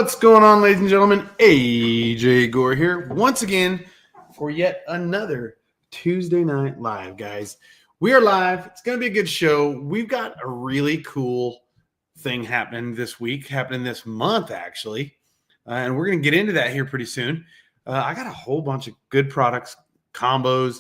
What's going on, ladies and gentlemen? AJ Gore here once again for yet another Tuesday Night Live, guys. We are live. It's going to be a good show. We've got a really cool thing happening this week, happening this month, actually. And we're going to get into that here pretty soon. I got a whole bunch of good products, combos,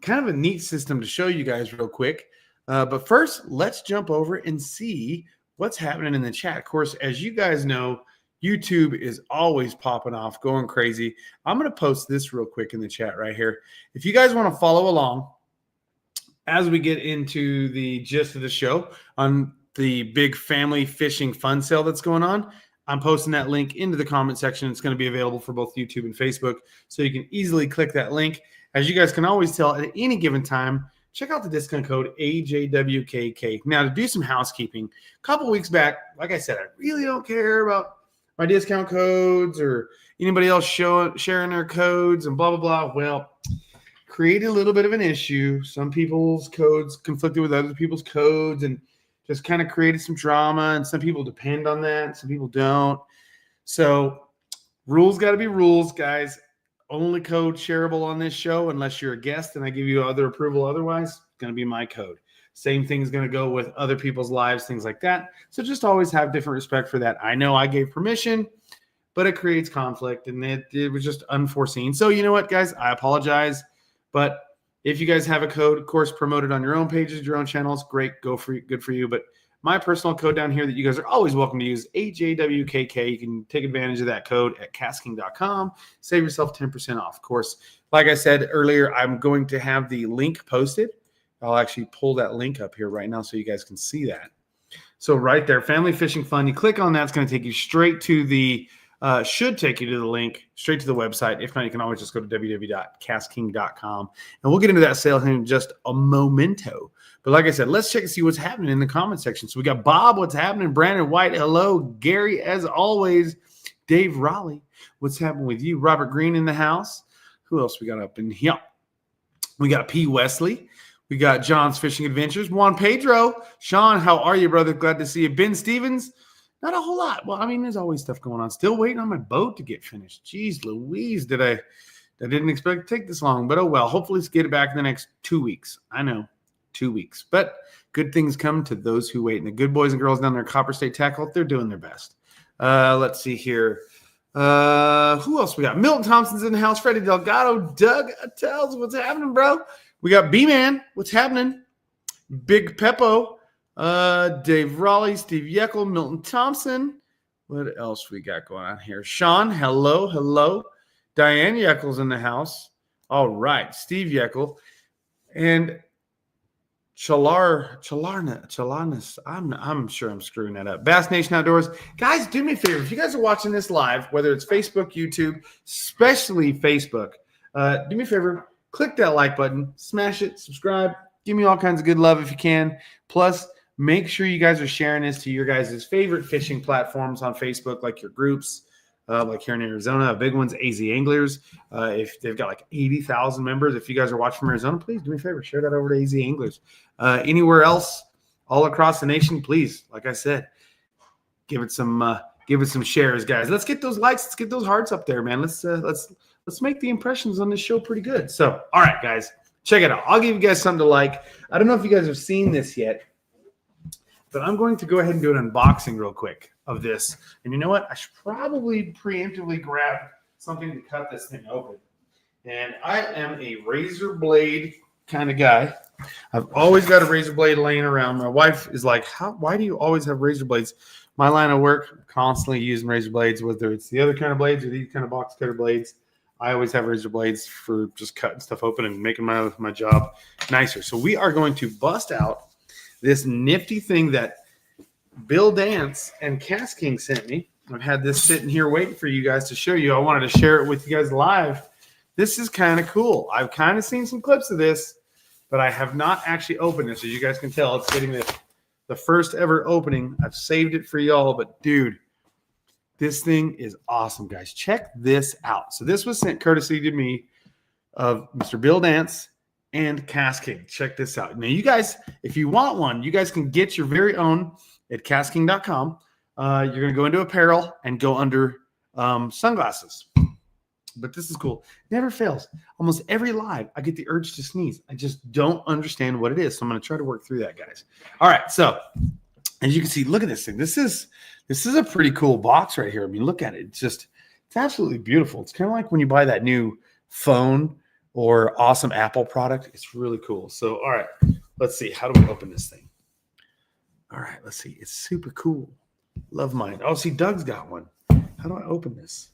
kind of a neat system to show you guys real quick. But first, let's jump over and see what's happening in the chat. Of course, as you guys know, YouTube is always popping off, going crazy. I'm going to post this real quick in the chat right here. If you guys want to follow along as we get into the gist of the show on the big family fishing fun sale that's going on, I'm posting that link into the comment section. It's going to be available for both YouTube and Facebook, so you can easily click that link. As you guys can always tell, at any given time, check out the discount code AJWKK. Now, to do some housekeeping, a couple weeks back, like I said, I really don't care about my discount codes or anybody else sharing their codes and blah, blah, blah. Well, created a little bit of an issue. Some people's codes conflicted with other people's codes and just kind of created some drama. And some people depend on that. Some people don't. So rules got to be rules, guys. Only code shareable on this show unless you're a guest and I give you other approval. Otherwise, it's going to be my code. Same thing is going to go with other people's lives, things like that. So just always have different respect for that. I know I gave permission, but it creates conflict, and it was just unforeseen. So you know what, guys? I apologize. But if you guys have a code, of course, promote it on your own pages, your own channels. Great. Good for you. But my personal code down here that you guys are always welcome to use, AJWKK. You can take advantage of that code at KastKing.com. Save yourself 10% off. Of course, like I said earlier, I'm going to have the link posted. I'll actually pull that link up here right now so you guys can see that. So right there, Family Fishing Fun. You click on that, it's going to take you straight to the should take you to the link, straight to the website. If not, you can always just go to www.KastKing.com. And we'll get into that sale in just a momento. But like I said, let's check and see what's happening in the comment section. So we got Bob, what's happening? Brandon White, hello. Gary, as always. Dave Raleigh, what's happening with you? Robert Green in the house. Who else we got up in here? We got P. Wesley. We got John's Fishing Adventures. Juan Pedro. Sean, how are you, brother? Glad to see you. Ben Stevens. Not a whole lot. Well, I mean, there's always stuff going on. Still waiting on my boat to get finished. Jeez Louise, I didn't expect to take this long. But oh well. Hopefully let's get it back in the next 2 weeks. I know, 2 weeks. But good things come to those who wait. And the good boys and girls down there at Copper State Tackle, they're doing their best. Let's see here. Who else we got? Milton Thompson's in the house. Freddie Delgado. Doug tells what's happening, bro. We got B-Man. What's happening? Big Peppo. Dave Raleigh, Steve Yeckel, Milton Thompson. What else we got going on here? Sean, hello. Diane Yeckel's in the house. All right. Steve Yeckel. And Chalanis. I'm sure I'm screwing that up. Bass Nation Outdoors. Guys, do me a favor. If you guys are watching this live, whether it's Facebook, YouTube, especially Facebook, do me a favor. Click that like button, smash it, subscribe, give me all kinds of good love if you can. Plus, make sure you guys are sharing this to your guys' favorite fishing platforms on Facebook, like your groups, like here in Arizona, big ones, AZ Anglers. If they've got like 80,000 members, if you guys are watching from Arizona, please do me a favor, share that over to AZ Anglers. Anywhere else, all across the nation, please, like I said, give it some shares, guys. Let's get those likes, let's get those hearts up there, man. Let's make the impressions on this show pretty good. So, all right, guys, check it out. I'll give you guys something to like. I don't know if you guys have seen this yet, but I'm going to go ahead and do an unboxing real quick of this. And you know what? I should probably preemptively grab something to cut this thing open. And I am a razor blade kind of guy. I've always got a razor blade laying around. My wife is like, why do you always have razor blades? My line of work, I'm constantly using razor blades, whether it's the other kind of blades or these kind of box cutter blades. I always have razor blades for just cutting stuff open and making my job nicer. So we are going to bust out this nifty thing that Bill Dance and KastKing sent me. I've had this sitting here waiting for you guys to show you. I wanted to share it with you guys live. This is kind of cool. I've kind of seen some clips of this, but I have not actually opened this. As you guys can tell, it's getting the first ever opening. I've saved it for y'all, but dude, this thing is awesome, guys. Check this out. So this was sent courtesy to me of Mr. Bill Dance and KastKing. Check this out. Now, you guys, if you want one, you guys can get your very own at KastKing.com. you're going to go into apparel and go under sunglasses. But this is cool. Never fails. Almost every live, I get the urge to sneeze. I just don't understand what it is. So I'm going to try to work through that, guys. All right. So as you can see, look at this thing. This is a pretty cool box right here. I mean, look at it. It's absolutely beautiful. It's kind of like when you buy that new phone or awesome Apple product. It's really cool. So, all right, let's see. How do we open this thing? All right, let's see. It's super cool. Love mine. Oh, see, Doug's got one. How do I open this?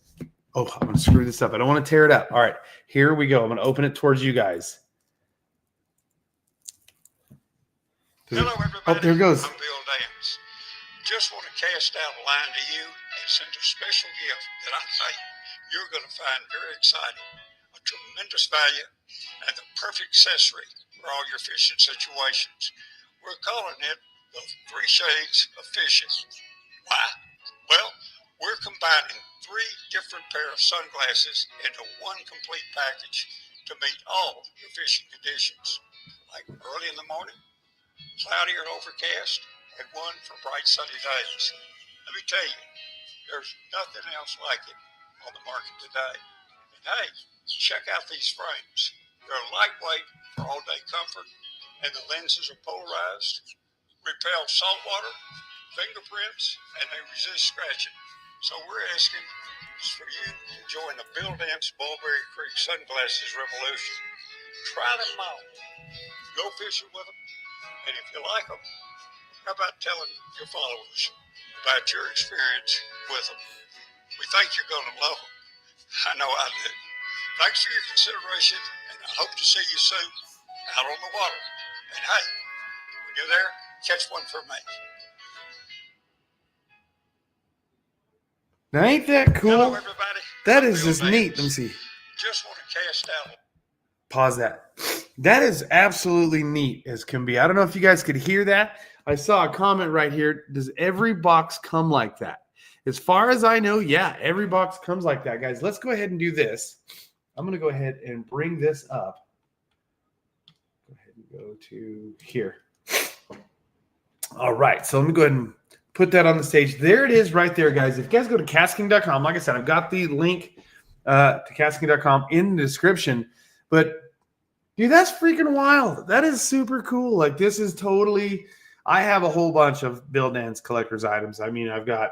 Oh, I'm going to screw this up. I don't want to tear it up. All right, here we go. I'm going to open it towards you guys. Hello, everybody. Oh, there it goes. I'm Bill Dance. Just want to cast out a line to you and send a special gift that I think you're going to find very exciting, a tremendous value, and the perfect accessory for all your fishing situations. We're calling it the 3 Shades of Fishing. Why? Well, we're combining 3 different pair of sunglasses into one complete package to meet all your fishing conditions, like early in the morning, cloudy or overcast, and one for bright sunny days. Let me tell you, there's nothing else like it on the market today. And hey, check out these frames. They're lightweight for all-day comfort, and the lenses are polarized, repel salt water, fingerprints, and they resist scratching. So we're asking for you to join the Bill Dance Mulberry Creek Sunglasses Revolution. Try them out. Go fishing with them. And if you like them, how about telling your followers about your experience with them? We think you're going to love them. I know I do. Thanks for your consideration, and I hope to see you soon out on the water. And hey, when you're there, catch one for me. Now, ain't that cool? Hello, everybody. That I'm is Bill just Dance. neat. Let me see. Just want to cast out. Pause that. That is absolutely neat as can be. I don't know if you guys could hear that. I saw a comment right here. Does every box come like that? As far as I know, yeah, every box comes like that, guys. Let's go ahead and do this. I'm going to go ahead and bring this up. Go ahead and go to here. All right. So let me go ahead and put that on the stage. There it is right there, guys. If you guys go to KastKing.com, like I said, I've got the link to KastKing.com in the description. But, dude, that's freaking wild. That is super cool. Like, this is totally – I have a whole bunch of Bill Dance collector's items. I mean, I've got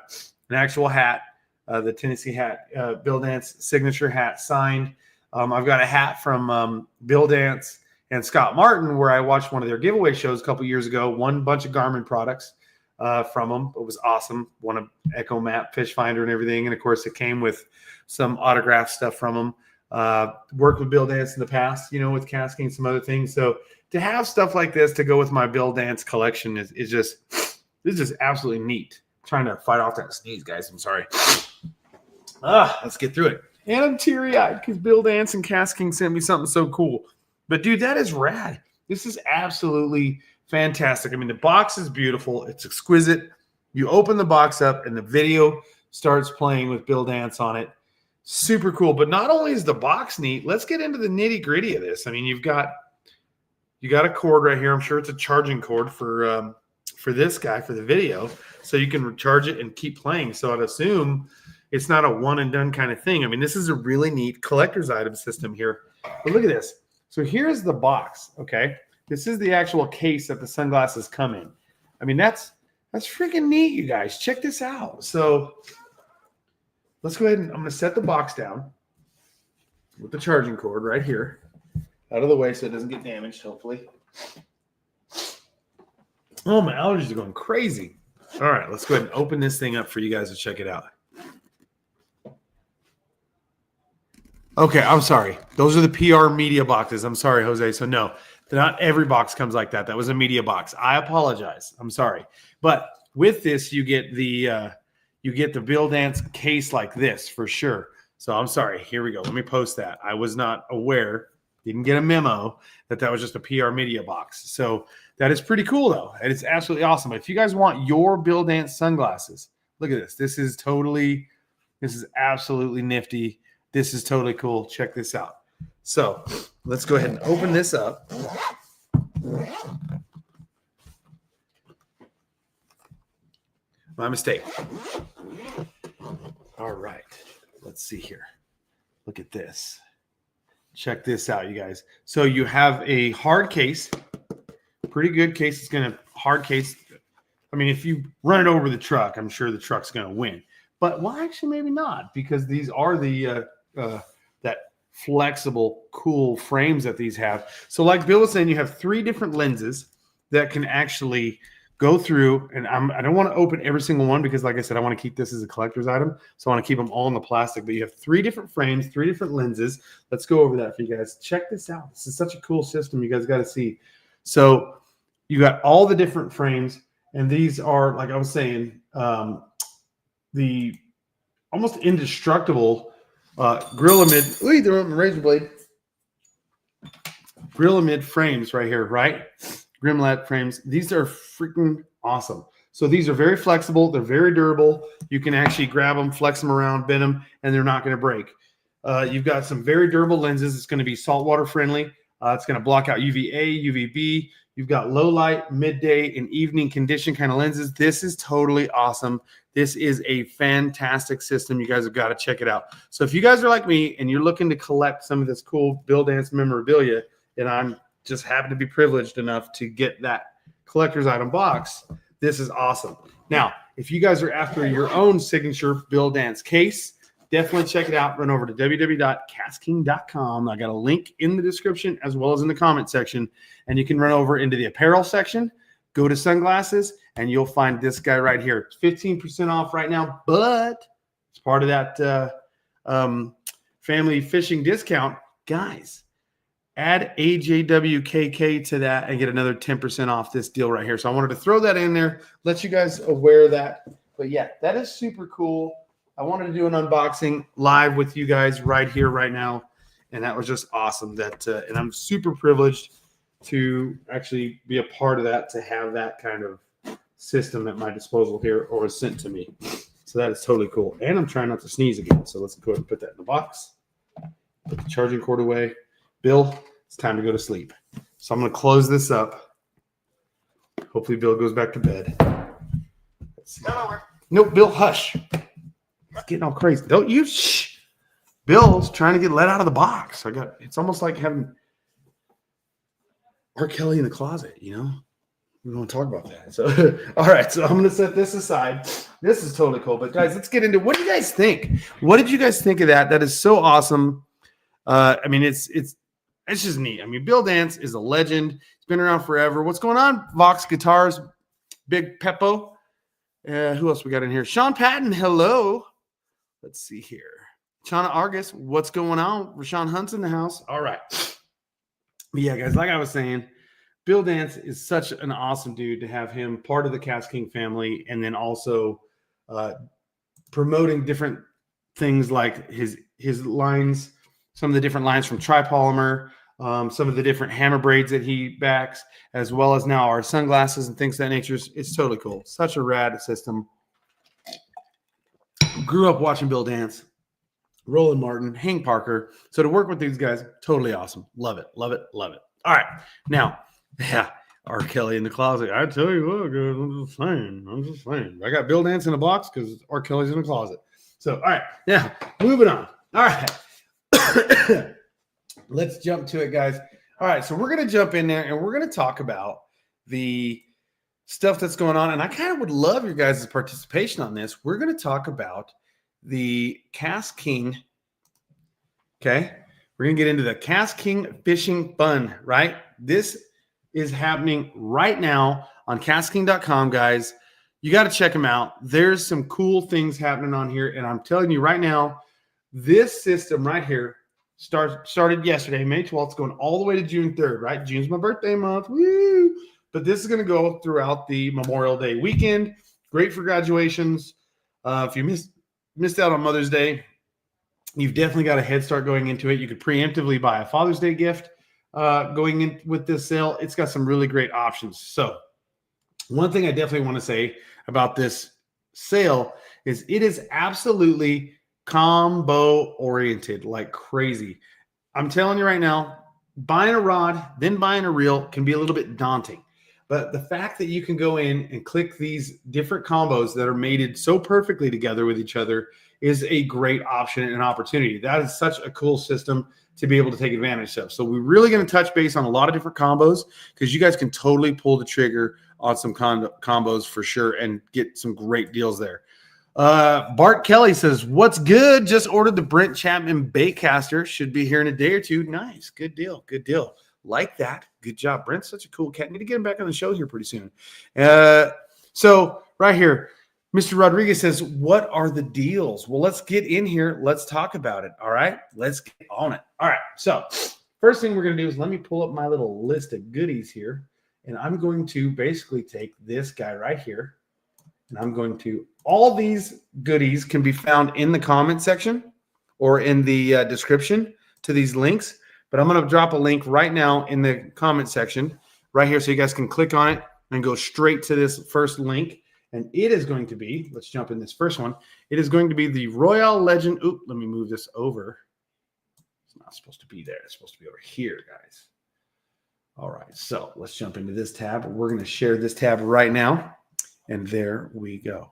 an actual hat, the Tennessee hat, Bill Dance signature hat signed. I've got a hat from Bill Dance and Scott Martin where I watched one of their giveaway shows a couple years ago, won a bunch of Garmin products from them. It was awesome. Won an Echo Map fish finder and everything. And, of course, it came with some autographed stuff from them. Worked with Bill Dance in the past, you know, with KastKing and some other things. So to have stuff like this to go with my Bill Dance collection is just absolutely neat. I'm trying to fight off that sneeze, guys. I'm sorry. Let's get through it. And I'm teary-eyed because Bill Dance and KastKing sent me something so cool. But, dude, that is rad. This is absolutely fantastic. I mean, the box is beautiful. It's exquisite. You open the box up, and the video starts playing with Bill Dance on it. Super cool. But not only is the box neat, let's get into the nitty-gritty of this. I mean, you got a cord right here. I'm sure it's a charging cord for this guy for the video, so you can recharge it and keep playing. So I'd assume it's not a one and done kind of thing. I mean, this is a really neat collector's item system here. But look at this. So here's the box. Okay, this is the actual case that the sunglasses come in. I mean, that's freaking neat, you guys. Check this out. So let's go ahead and I'm going to set the box down with the charging cord right here out of the way so it doesn't get damaged, hopefully. Oh, my allergies are going crazy. All right, let's go ahead and open this thing up for you guys to check it out. Okay, I'm sorry. Those are the PR media boxes. I'm sorry, Jose. So no, not every box comes like that. That was a media box. I apologize. I'm sorry. But with this, you get the Bill Dance case like this for sure. So I'm sorry. Here we go. Let me post that. I was not aware, didn't get a memo that was just a PR media box. So that is pretty cool though. And it's absolutely awesome. If you guys want your Bill Dance sunglasses, look at this. This is absolutely nifty. This is totally cool. Check this out. So let's go ahead and open this up. My mistake. All right. Let's see here. Look at this. Check this out, you guys. So you have a hard case. Pretty good case. It's going to hard case. I mean, if you run it over the truck, I'm sure the truck's going to win. But, well, actually, maybe not, because these are the that flexible, cool frames that these have. So like Bill was saying, you have 3 different lenses that can actually go through. And I don't want to open every single one because, like I said, I want to keep this as a collector's item. So I want to keep them all in the plastic. But you have 3 different frames, 3 different lenses. Let's go over that for you guys. Check this out. This is such a cool system. You guys got to see. So you got all the different frames. And these are, like I was saying, the almost indestructible Grill-A-Mid. Ooh, they're on the razor blade. Grill-A-Mid frames right here, right? Grimlat frames. These are freaking awesome. So these are very flexible. They're very durable. You can actually grab them, flex them around, bend them, and they're not going to break. You've got some very durable lenses. It's going to be saltwater friendly. It's going to block out UVA, UVB. You've got low light, midday, and evening condition kind of lenses. This is totally awesome. This is a fantastic system. You guys have got to check it out. So if you guys are like me and you're looking to collect some of this cool Bill Dance memorabilia, and I'm just happen to be privileged enough to get that collector's item box, this is awesome. Now, if you guys are after your own signature Bill Dance case, definitely check it out. Run over to www.KastKing.com. I got a link in the description as well as in the comment section. And you can run over into the apparel section, go to sunglasses, and you'll find this guy right here. It's 15% off right now, but it's part of that family fishing discount. Guys, add AJWKK to that and get another 10% off this deal right here. So I wanted to throw that in there, let you guys aware of that. But yeah, that is super cool. I wanted to do an unboxing live with you guys right here, right now. And that was just awesome. And I'm super privileged to actually be a part of that, to have that kind of system at my disposal here or sent to me. So that is totally cool. And I'm trying not to sneeze again. So let's go ahead and put that in the box. Put the charging cord away. Bill, it's time to go to sleep. So I'm going to close this up. Hopefully Bill goes back to bed. Nope, Bill, hush. He's getting all crazy. Don't you shh. Bill's trying to get let out of the box. It's almost like having R. Kelly in the closet, you know? We don't want to talk about that. So, all right. So I'm going to set this aside. This is totally cool. But guys, let's get into, what do you guys think? What did you guys think of that? That is so awesome. I mean, it's just neat. I mean, Bill Dance is a legend. He's been around forever. What's going on? Vox Guitars, Big Peppo. Who else we got in here? Sean Patton, hello. Let's see here. Shauna Argus, what's going on? Rashawn Hunt's in the house. All right. But yeah, guys, like I was saying, Bill Dance is such an awesome dude to have him part of the KastKing family, and then also promoting different things like his lines, some of the different lines from Tripolymer, some of the different hammer braids that he backs, as well as now our sunglasses and things of that nature. It's totally cool. Such a rad system. Grew up watching Bill Dance, Roland Martin, Hank Parker. So to work with these guys, totally awesome. Love it, love it, love it. All right. Now, yeah, R. Kelly in the closet. I tell you what, guys, I'm just saying. I got Bill Dance in a box because R. Kelly's in the closet. So, all right. Now, moving on. All right. Let's jump to it, guys. All right. So we're going to jump in there and we're going to talk about the stuff that's going on. And I kind of would love your guys' participation on this. We're going to talk about the KastKing. Okay. We're going to get into the KastKing Fishing Fun, right? This is happening right now on KastKing.com, guys. You got to check them out. There's some cool things happening on here. And I'm telling you right now, this system right here started yesterday, May 12th, going all the way to June 3rd, right? June's my birthday month. Woo! But this is going to go throughout the Memorial Day weekend. Great for graduations. If you missed out on Mother's Day, you've definitely got a head start going into it. You could preemptively buy a Father's Day gift going in with this sale. It's got some really great options. So one thing I definitely want to say about this sale is it is absolutely combo oriented like crazy. I'm telling you right now, buying a rod, then buying a reel can be a little bit daunting. But the fact that you can go in and click these different combos that are mated so perfectly together with each other is a great option and opportunity. That is such a cool system to be able to take advantage of. So we're really going to touch base on a lot of different combos because you guys can totally pull the trigger on some combos for sure and get some great deals there. Bart Kelly says, what's good? Just ordered the Brent Chapman Baitcaster. Should be here in a day or two. Nice. Good deal. Good deal. Like that. Good job. Brent's such a cool cat. Need to get him back on the show here pretty soon. So right here, Mr. Rodriguez says, what are the deals? Well, let's get in here. Let's talk about it. All right. Let's get on it. All right. So first thing we're going to do is let me pull up my little list of goodies here. And I'm going to basically take this guy right here. And I'm going to, all these goodies can be found in the comment section or in the description to these links. But I'm going to drop a link right now in the comment section right here so you guys can click on it and go straight to this first link. And it is going to be, let's jump in this first one. It is going to be the Royal Legend. Oop, let me move this over. It's not supposed to be there. It's supposed to be over here, guys. All right, so let's jump into this tab. We're going to share this tab right now. And there we go.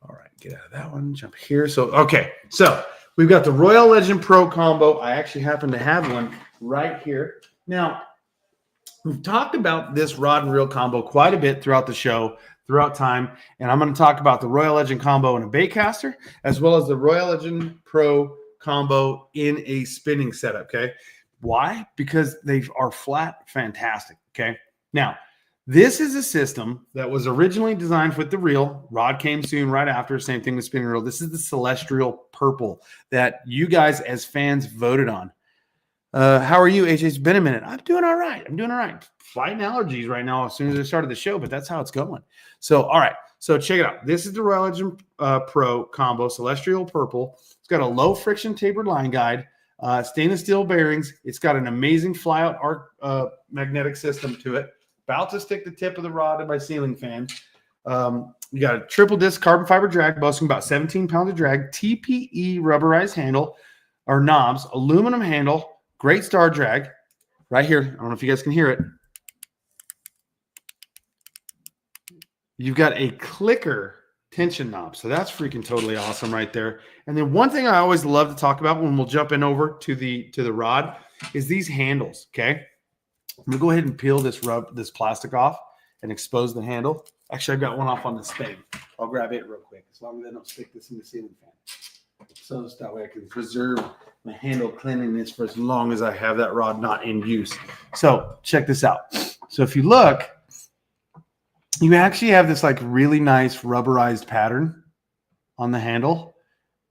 All right, get out of that one. Jump here. So, okay, so we've got the Royal Legend Pro combo. I actually happen to have one right here. Now, we've talked about this rod and reel combo quite a bit throughout the show, throughout time. And I'm going to talk about the Royal Legend combo in a baitcaster, as well as the Royal Legend Pro combo in a spinning setup, okay? Why? Because they are flat fantastic, okay? Now, this is a system that was originally designed with the reel. Rod came soon right after. Same thing with spinning reel. This is the Celestial Purple that you guys as fans voted on. How are you, AJ? It's been a minute. I'm doing all right. I'm doing all right. Fighting allergies right now as soon as I started the show, but that's how it's going. So, all right. So check it out. This is the Royal Legend Pro combo, Celestial Purple. It's got a low friction tapered line guide, stainless steel bearings. It's got an amazing flyout arc magnetic system to it. About to stick the tip of the rod in my ceiling fan. You got a triple disc carbon fiber drag, boasting about 17 pounds of drag, TPE rubberized handle or knobs, aluminum handle, great star drag. Right here, I don't know if you guys can hear it. You've got a clicker tension knob, so that's freaking totally awesome right there. And then one thing I always love to talk about when we'll jump in over to the rod is these handles. Okay. I'm going to go ahead and peel this plastic off and expose the handle. Actually, I've got one off on the spade. I'll grab it real quick as long as I don't stick this in the ceiling fan. So that way I can preserve my handle cleanliness for as long as I have that rod not in use. So check this out. So if you look, you actually have this like really nice rubberized pattern on the handle.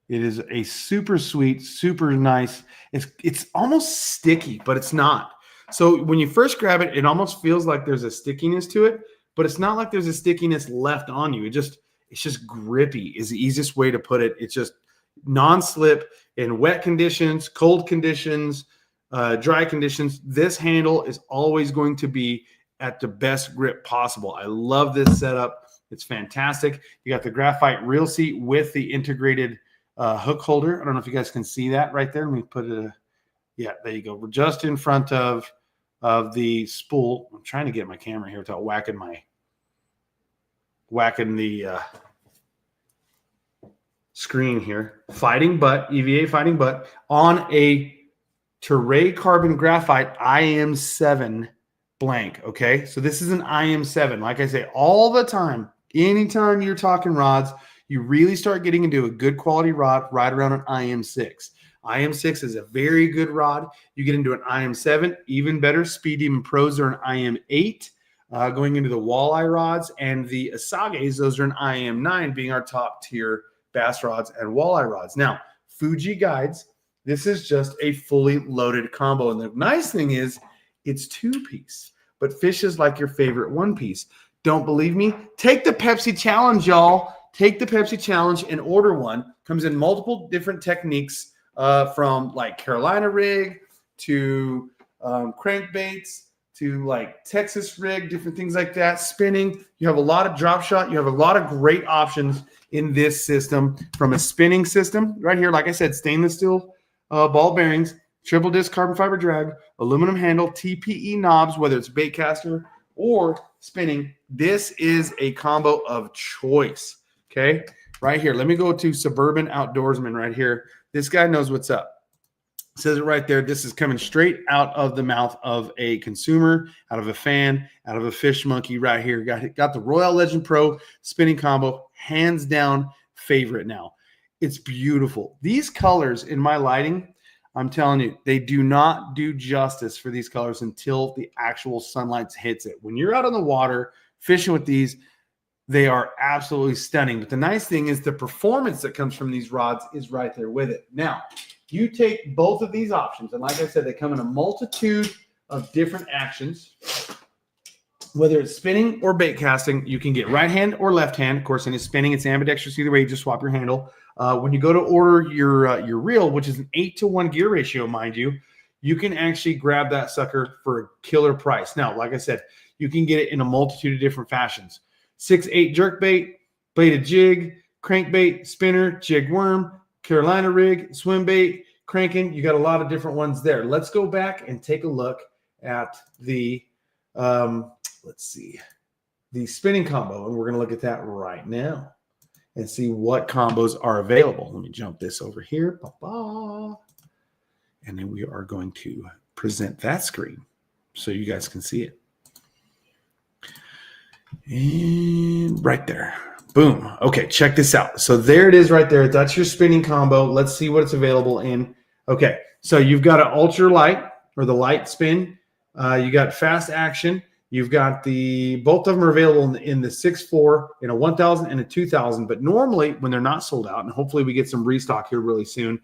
It is a super sweet, super nice. It's almost sticky, but it's not. So when you first grab it, it almost feels like there's a stickiness to it, but it's not like there's a stickiness left on you. It's just grippy is the easiest way to put it. It's just non-slip in wet conditions, cold conditions, dry conditions. This handle is always going to be at the best grip possible. I love this setup. It's fantastic. You got the graphite reel seat with the integrated hook holder. I don't know if you guys can see that right there. Let me put it. Yeah, there you go. We're just in front of the spool. I'm trying to get my camera here without whacking the screen here. Fighting butt, EVA fighting butt on a Teray carbon graphite IM7 blank. Okay, so this is an IM7. Like I say all the time, anytime you're talking rods, you really start getting into a good quality rod right around an IM6. IM6 is a very good rod. You get into an IM7, even better. Speed Demon Pros are an IM8. Going into the walleye rods and the Asages, those are an IM9, being our top tier bass rods and walleye rods. Now, Fuji guides, this is just a fully loaded combo. And the nice thing is it's two-piece, but fish is like your favorite one-piece. Don't believe me? Take the Pepsi challenge, y'all. Take the Pepsi challenge and order one. Comes in multiple different techniques. From like Carolina rig to crankbaits to like Texas rig, different things like that, spinning. You have a lot of drop shot. You have a lot of great options in this system from a spinning system right here. Like I said, stainless steel ball bearings, triple disc carbon fiber drag, aluminum handle, TPE knobs, whether it's baitcaster or spinning, this is a combo of choice. Okay, right here. Let me go to Suburban Outdoorsman right here. This guy knows what's up. It says it right there. This is coming straight out of the mouth of a consumer, out of a fan, out of a fish monkey right here. Got the Royal Legend Pro spinning combo, hands down favorite now. It's beautiful. These colors in my lighting, I'm telling you, they do not do justice for these colors until the actual sunlight hits it. When you're out on the water fishing with these, they are absolutely stunning. But the nice thing is the performance that comes from these rods is right there with it. Now, you take both of these options, and like I said, they come in a multitude of different actions. Whether it's spinning or bait casting, you can get right hand or left hand. Of course, in his spinning, it's ambidextrous either way. You just swap your handle. When you go to order your reel, which is an 8-to-1 gear ratio, mind you, you can actually grab that sucker for a killer price. Now, like I said, you can get it in a multitude of different fashions. 6/8 jerkbait, baited jig, crankbait, spinner, jig worm, Carolina rig, swim bait, cranking. You got a lot of different ones there. Let's go back and take a look at the, let's see, the spinning combo. And we're going to look at that right now and see what combos are available. Let me jump this over here. And then we are going to present that screen so you guys can see it. And right there. Boom. Okay, check this out. So there it is right there. That's your spinning combo. Let's see what it's available in. Okay, so you've got an ultra light or the light spin. You got fast action. You've got both of them are available in the 6.4, in a 1,000 and a 2,000. But normally when they're not sold out, and hopefully we get some restock here really soon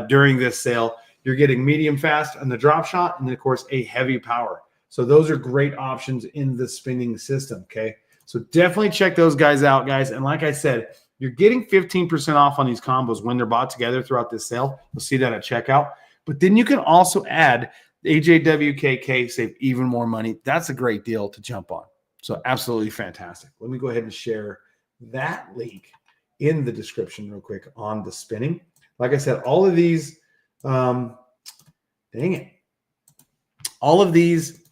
during this sale, you're getting medium fast on the drop shot, and then of course a heavy power. So those are great options in the spinning system. Okay. So definitely check those guys out, guys. And like I said, you're getting 15% off on these combos when they're bought together throughout this sale. You'll see that at checkout. But then you can also add AJWKK, save even more money. That's a great deal to jump on. So absolutely fantastic. Let me go ahead and share that link in the description real quick on the spinning. Like I said, all of these, all of these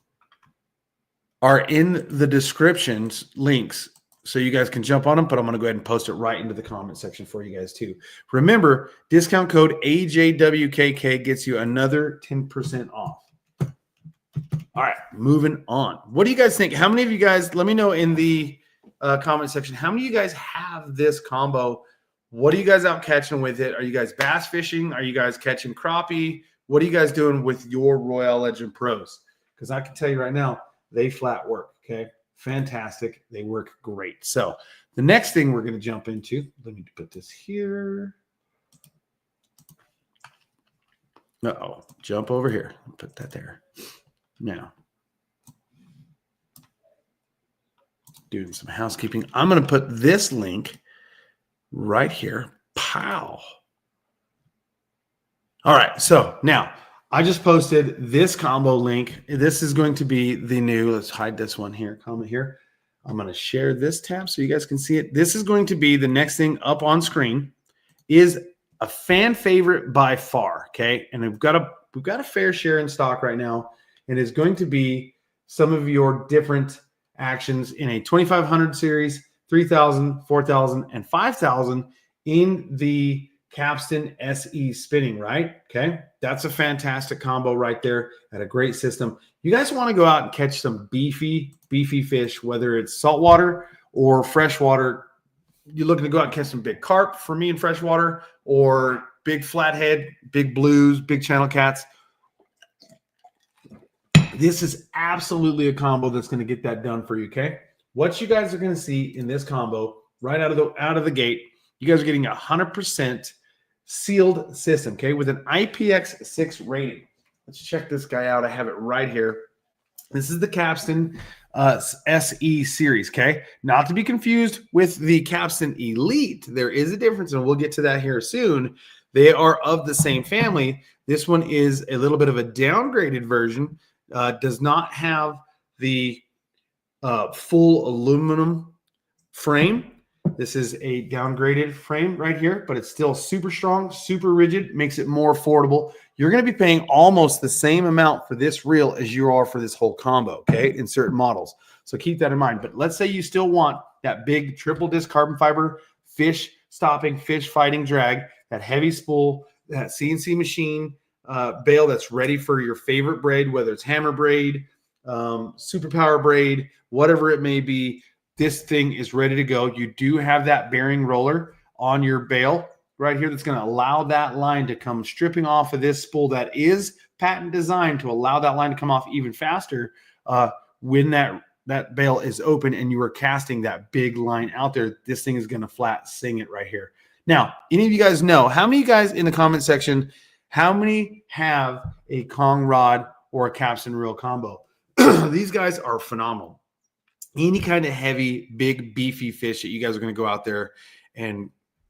are in the descriptions links so you guys can jump on them, but I'm going to go ahead and post it right into the comment section for you guys too. Remember, discount code AJWKK gets you another 10% off. All right, moving on. What do you guys think? How many of you guys, let me know in the comment section, how many of you guys have this combo? What are you guys out catching with it? Are you guys bass fishing? Are you guys catching crappie? What are you guys doing with your Royal Legend Pros? Because I can tell you right now, they flat work, okay? Fantastic. They work great. So the next thing we're going to jump into, let me put this here. Uh-oh, jump over here. Put that there. Now, doing some housekeeping. I'm going to put this link right here. Pow. All right, so now, I just posted this combo link. This is going to be the new, let's hide this one here, comment here. I'm going to share this tab so you guys can see it. This is going to be the next thing up on screen is a fan favorite by far, okay? And we've got a fair share in stock right now, and it's going to be some of your different actions in a 2500 series, 3000, 4000, and 5000 in the Capstan SE spinning, right? Okay. That's a fantastic combo right there at a great system. You guys want to go out and catch some beefy fish, whether it's saltwater or freshwater. You're looking to go out and catch some big carp for me in freshwater, or big flathead, big blues, big channel cats. This is absolutely a combo that's going to get that done for you. Okay. What you guys are going to see in this combo right out of the gate, you guys are getting 100% sealed system, okay, with an IPX6 rating. Let's check this guy out. I have it right here. This is the Capstan SE series, okay? Not to be confused with the Capstan Elite. There is a difference, and we'll get to that here soon. They are of the same family. This one is a little bit of a downgraded version. Does not have the full aluminum frame. This is a downgraded frame right here, but it's still super strong, super rigid, makes it more affordable. You're going to be paying almost the same amount for this reel as you are for this whole combo, okay, in certain models. So keep that in mind. But let's say you still want that big triple disc carbon fiber fish stopping, fish fighting drag, that heavy spool, that CNC machine bail that's ready for your favorite braid, whether it's hammer braid, superpower braid, whatever it may be. This thing is ready to go. You do have that bearing roller on your bail right here that's going to allow that line to come stripping off of this spool that is patent designed to allow that line to come off even faster when that bail is open and you are casting that big line out there. This thing is going to flat sing it right here. Now, any of you guys know, how many of you guys in the comment section, how many have a Kong rod or a capstan reel combo? These guys are phenomenal. Any kind of heavy, big, beefy fish that you guys are going to go out there and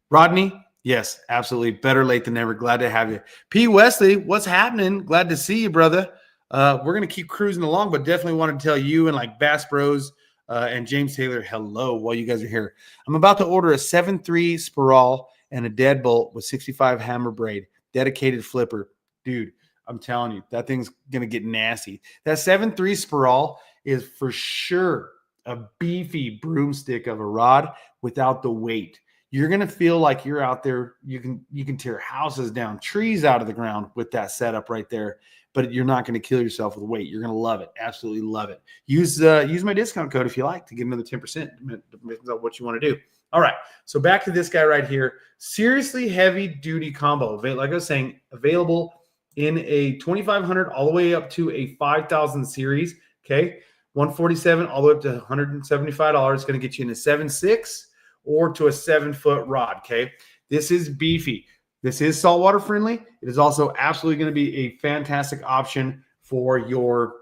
Rodney, yes, absolutely. Better late than never. Glad to have you. P. Wesley, what's happening? Glad to see you, brother. We're going to keep cruising along, but definitely want to tell you and like Bass Bros and James Taylor, hello, while you guys are here. I'm about to order a 7.3 spiral and a deadbolt with 65 hammer braid, dedicated flipper. Dude, I'm telling you, that thing's going to get nasty. That 7.3 spiral is for sure a beefy broomstick of a rod without the weight. You're going to feel like you're out there. You can tear houses down, trees out of the ground with that setup right there, but you're not going to kill yourself with weight. You're going to love it. Absolutely love it. Use my discount code if you like to get another 10%. Depends on what you want to do. All right. So back to this guy right here. Seriously heavy duty combo. Like I was saying, available in a 2,500 all the way up to a 5,000 series. Okay. 147 all the way up to $175. It's going to get you in a 7.6 or to a 7-foot rod. Okay. This is beefy. This is saltwater friendly. It is also absolutely going to be a fantastic option for your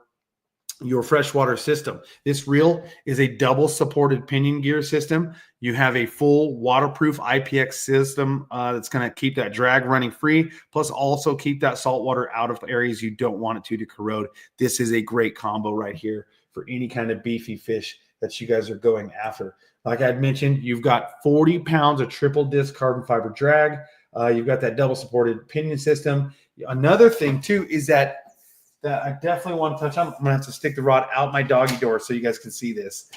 freshwater system. This reel is a double supported pinion gear system. You have a full waterproof IPX system that's going to keep that drag running free, plus also keep that saltwater out of areas you don't want it to corrode. This is a great combo right here for any kind of beefy fish that you guys are going after. Like I had mentioned, you've got 40 pounds of triple disc carbon fiber drag. You've got that double supported pinion system. Another thing too is that I definitely want to touch on. I'm gonna have to stick the rod out my doggy door so you guys can see this.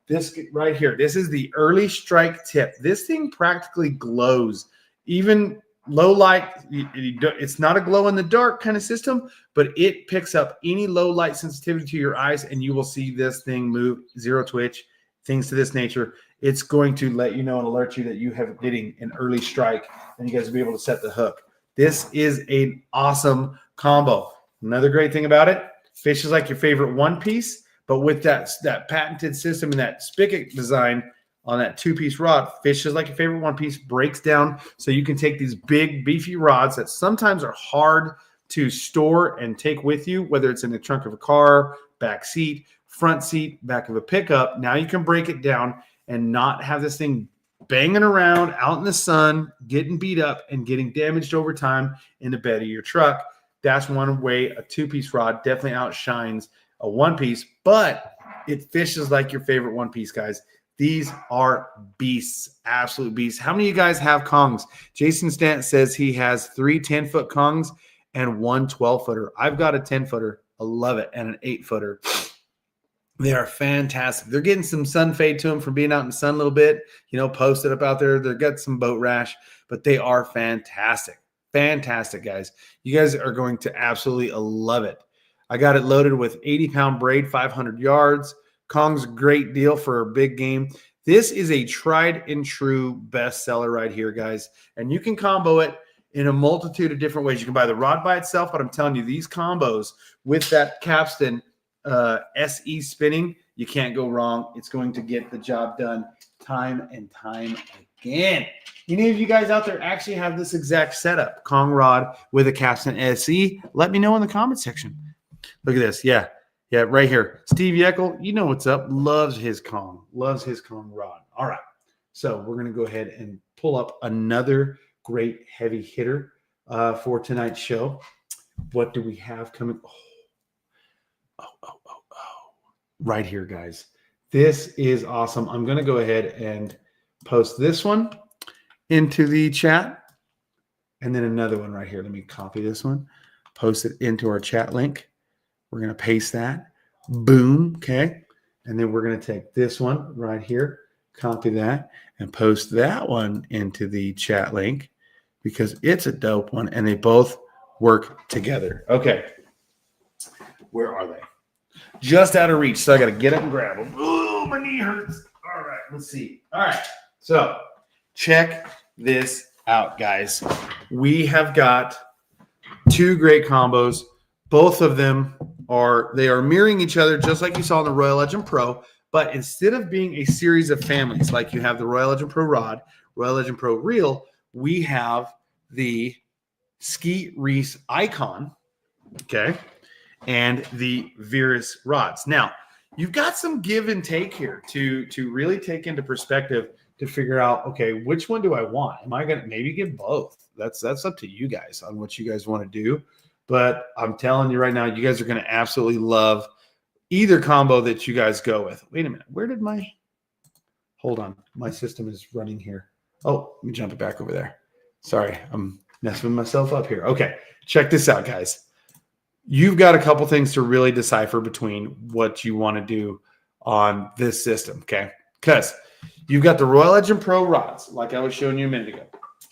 This right here, this is the early strike tip. This thing practically glows. Even low light, it's not a glow in the dark kind of system, but it picks up any low light sensitivity to your eyes and you will see this thing move, zero twitch, things to this nature. It's going to let you know and alert you that you have getting an early strike and you guys will be able to set the hook. This is an awesome combo. Another great thing about it, fish is like your favorite one piece, but with that patented system and that spigot design on that two-piece rod, fish is like your favorite one piece, breaks down so you can take these big beefy rods that sometimes are hard to store and take with you, whether it's in the trunk of a car, back seat, front seat, back of a pickup. Now you can break it down and not have this thing banging around out in the sun, getting beat up and getting damaged over time in the bed of your truck. That's one way a two-piece rod definitely outshines a one-piece, but it fishes like your favorite one-piece, guys. These are beasts, absolute beasts. How many of you guys have Kongs? Jason Stant says he has 3 10-foot Kongs and 1 12-footer. I've got a 10-footer. I love it, and an 8-footer. They are fantastic. They're getting some sun fade to them from being out in the sun a little bit, posted up out there. They've got some boat rash, but they are fantastic. Fantastic, guys. You guys are going to absolutely love it. I got it loaded with 80-pound braid, 500 yards. Kong's a great deal for a big game. This is a tried and true bestseller right here, guys. And you can combo it in a multitude of different ways. You can buy the rod by itself, but I'm telling you, these combos with that capstan SE spinning, you can't go wrong. It's going to get the job done time and time again. Any of you guys out there actually have this exact setup, Kong rod with a capstan SE? Let me know in the comment section. Look at this. Yeah, right here. Steve Yeckel, you know what's up. Loves his Kong rod. All right. So we're going to go ahead and pull up another great heavy hitter for tonight's show. What do we have coming? Oh. Right here, guys. This is awesome. I'm going to go ahead and post this one into the chat, and then another one right here. Let me copy this one, post it into our chat link. We're going to paste that. Boom. Okay. And then we're going to take this one right here, copy that, and post that one into the chat link because it's a dope one and they both work together. Okay. Where are they? Just out of reach. So I got to get up and grab them. Ooh, my knee hurts. All right. Let's see. All right. So check this out, guys. We have got two great combos. Both of them are mirroring each other, just like you saw in the Royal Legend Pro. But instead of being a series of families, like you have the Royal Legend Pro Rod, Royal Legend Pro Reel, we have the Skeet Reese Icon, okay, and the Virus rods. Now, you've got some give and take here to really take into perspective to figure out, okay, which one do I want? Am I going to maybe get both? That's up to you guys on what you guys want to do. But I'm telling you right now, you guys are going to absolutely love either combo that you guys go with. Wait a minute. Where did hold on. My system is running here. Oh, let me jump it back over there. Sorry, I'm messing myself up here. Okay, check this out, guys. You've got a couple things to really decipher between what you want to do on this system, okay? Because you've got the Royal Legend Pro rods, like I was showing you a minute ago,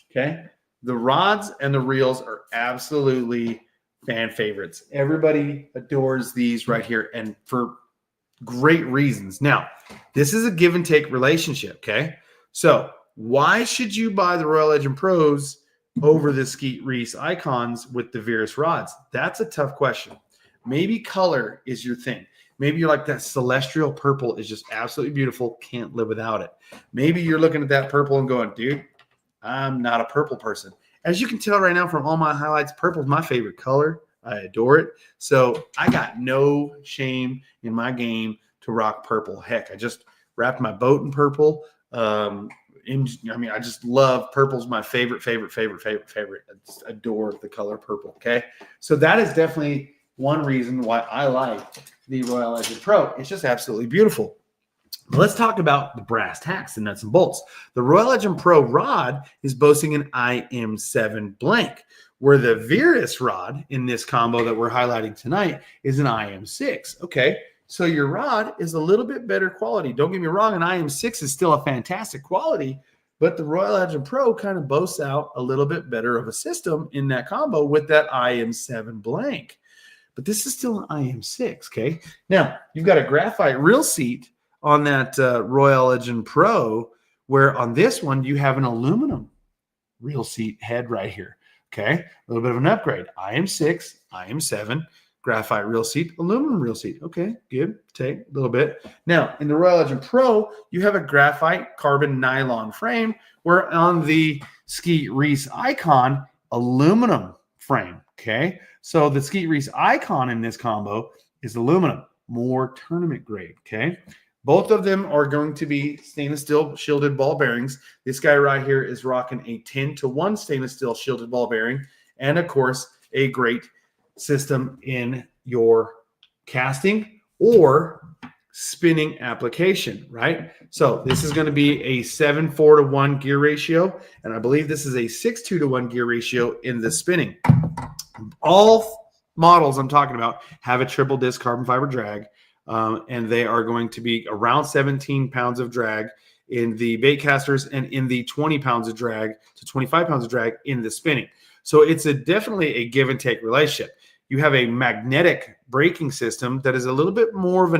okay? The rods and the reels are absolutely fan favorites. Everybody adores these right here, and for great reasons. Now, this is a give and take relationship, okay? So why should you buy the Royal Legend Pros over the Skeet Reese Icons with the Virus rods? That's a tough question. Maybe color is your thing. Maybe you're like, that celestial purple is just absolutely beautiful. Can't live without it. Maybe you're looking at that purple and going, dude, I'm not a purple person. As you can tell right now from all my highlights, purple is my favorite color. I adore it. So I got no shame in my game to rock purple. Heck, I just wrapped my boat in purple. I just love purple's my favorite. I just adore the color purple. Okay. So that is definitely one reason why I like the Royal Legend Pro. It's just absolutely beautiful. Let's talk about the brass tacks, the nuts and bolts. The Royal Legend Pro rod is boasting an IM7 blank, where the Virus rod in this combo that we're highlighting tonight is an IM6. Okay, so your rod is a little bit better quality. Don't get me wrong, an IM6 is still a fantastic quality, but the Royal Legend Pro kind of boasts out a little bit better of a system in that combo with that IM7 blank. But this is still an IM6, okay? Now, you've got a graphite reel seat on that Royal Legend Pro, where on this one you have an aluminum reel seat head right here. Okay, a little bit of an upgrade. IM6, IM7, graphite reel seat, aluminum reel seat. Okay, give, take a little bit. Now, in the Royal Legend Pro, you have a graphite carbon nylon frame, where on the Skeet Reese Icon, aluminum frame. Okay, so the Skeet Reese Icon in this combo is aluminum, more tournament grade. Okay. Both of them are going to be stainless steel shielded ball bearings. This guy right here is rocking a 10-to-1 stainless steel shielded ball bearing, and of course, a great system in your casting or spinning application, right? So this is going to be a 7:4-to-1 gear ratio, and I believe this is a 6:2-to-1 gear ratio in the spinning. All models I'm talking about have a triple disc carbon fiber drag. And they are going to be around 17 pounds of drag in the bait casters and in the 20 pounds of drag to 25 pounds of drag in the spinning. So it's definitely a give and take relationship. You have a magnetic braking system that is a little bit more of I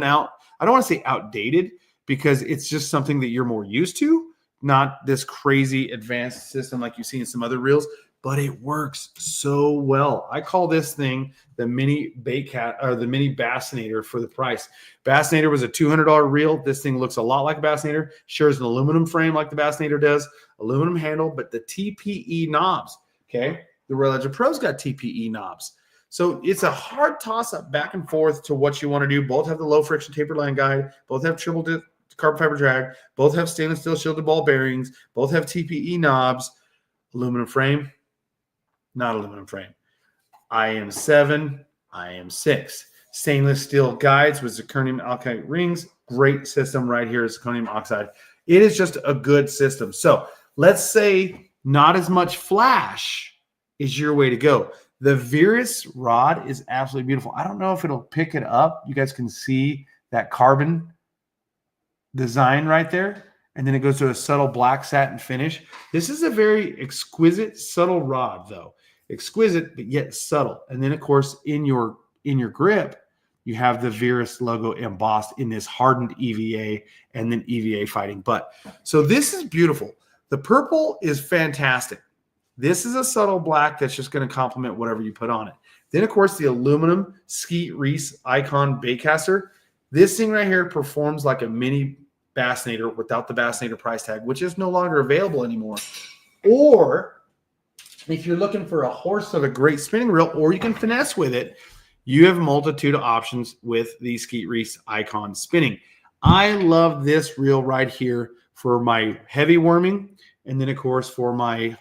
don't want to say outdated, because it's just something that you're more used to, not this crazy advanced system like you see in some other reels, but it works so well. I call this thing the mini the mini Bassinator for the price. Bassinator was a $200 reel. This thing looks a lot like a Bassinator. Shares an aluminum frame like the Bassinator does, aluminum handle, but the TPE knobs. Okay, the Royal Legend Pro's got TPE knobs. So it's a hard toss-up back and forth to what you want to do. Both have the low friction tapered line guide. Both have triple carbon fiber drag. Both have stainless steel shielded ball bearings. Both have TPE knobs. Aluminum frame, not aluminum frame. IM7, IM6. Stainless steel guides with zirconium alkyd rings. Great system right here is zirconium oxide. It is just a good system. So let's say not as much flash is your way to go. The Virus rod is absolutely beautiful. I don't know if it'll pick it up. You guys can see that carbon design right there. And then it goes to a subtle black satin finish. This is a very exquisite, subtle rod, though. Exquisite, but yet subtle. And then, of course, in your grip, you have the Virus logo embossed in this hardened EVA and then EVA fighting butt. So this is beautiful. The purple is fantastic. This is a subtle black that's just going to complement whatever you put on it. Then, of course, the aluminum Skeet Reese Icon baitcaster. This thing right here performs like a mini Bassinator without the Bassinator price tag, which is no longer available anymore. Or if you're looking for a horse of a great spinning reel, or you can finesse with it, you have a multitude of options with the Skeet Reese Icon spinning. I love this reel right here for my heavy worming, and then, of course, for my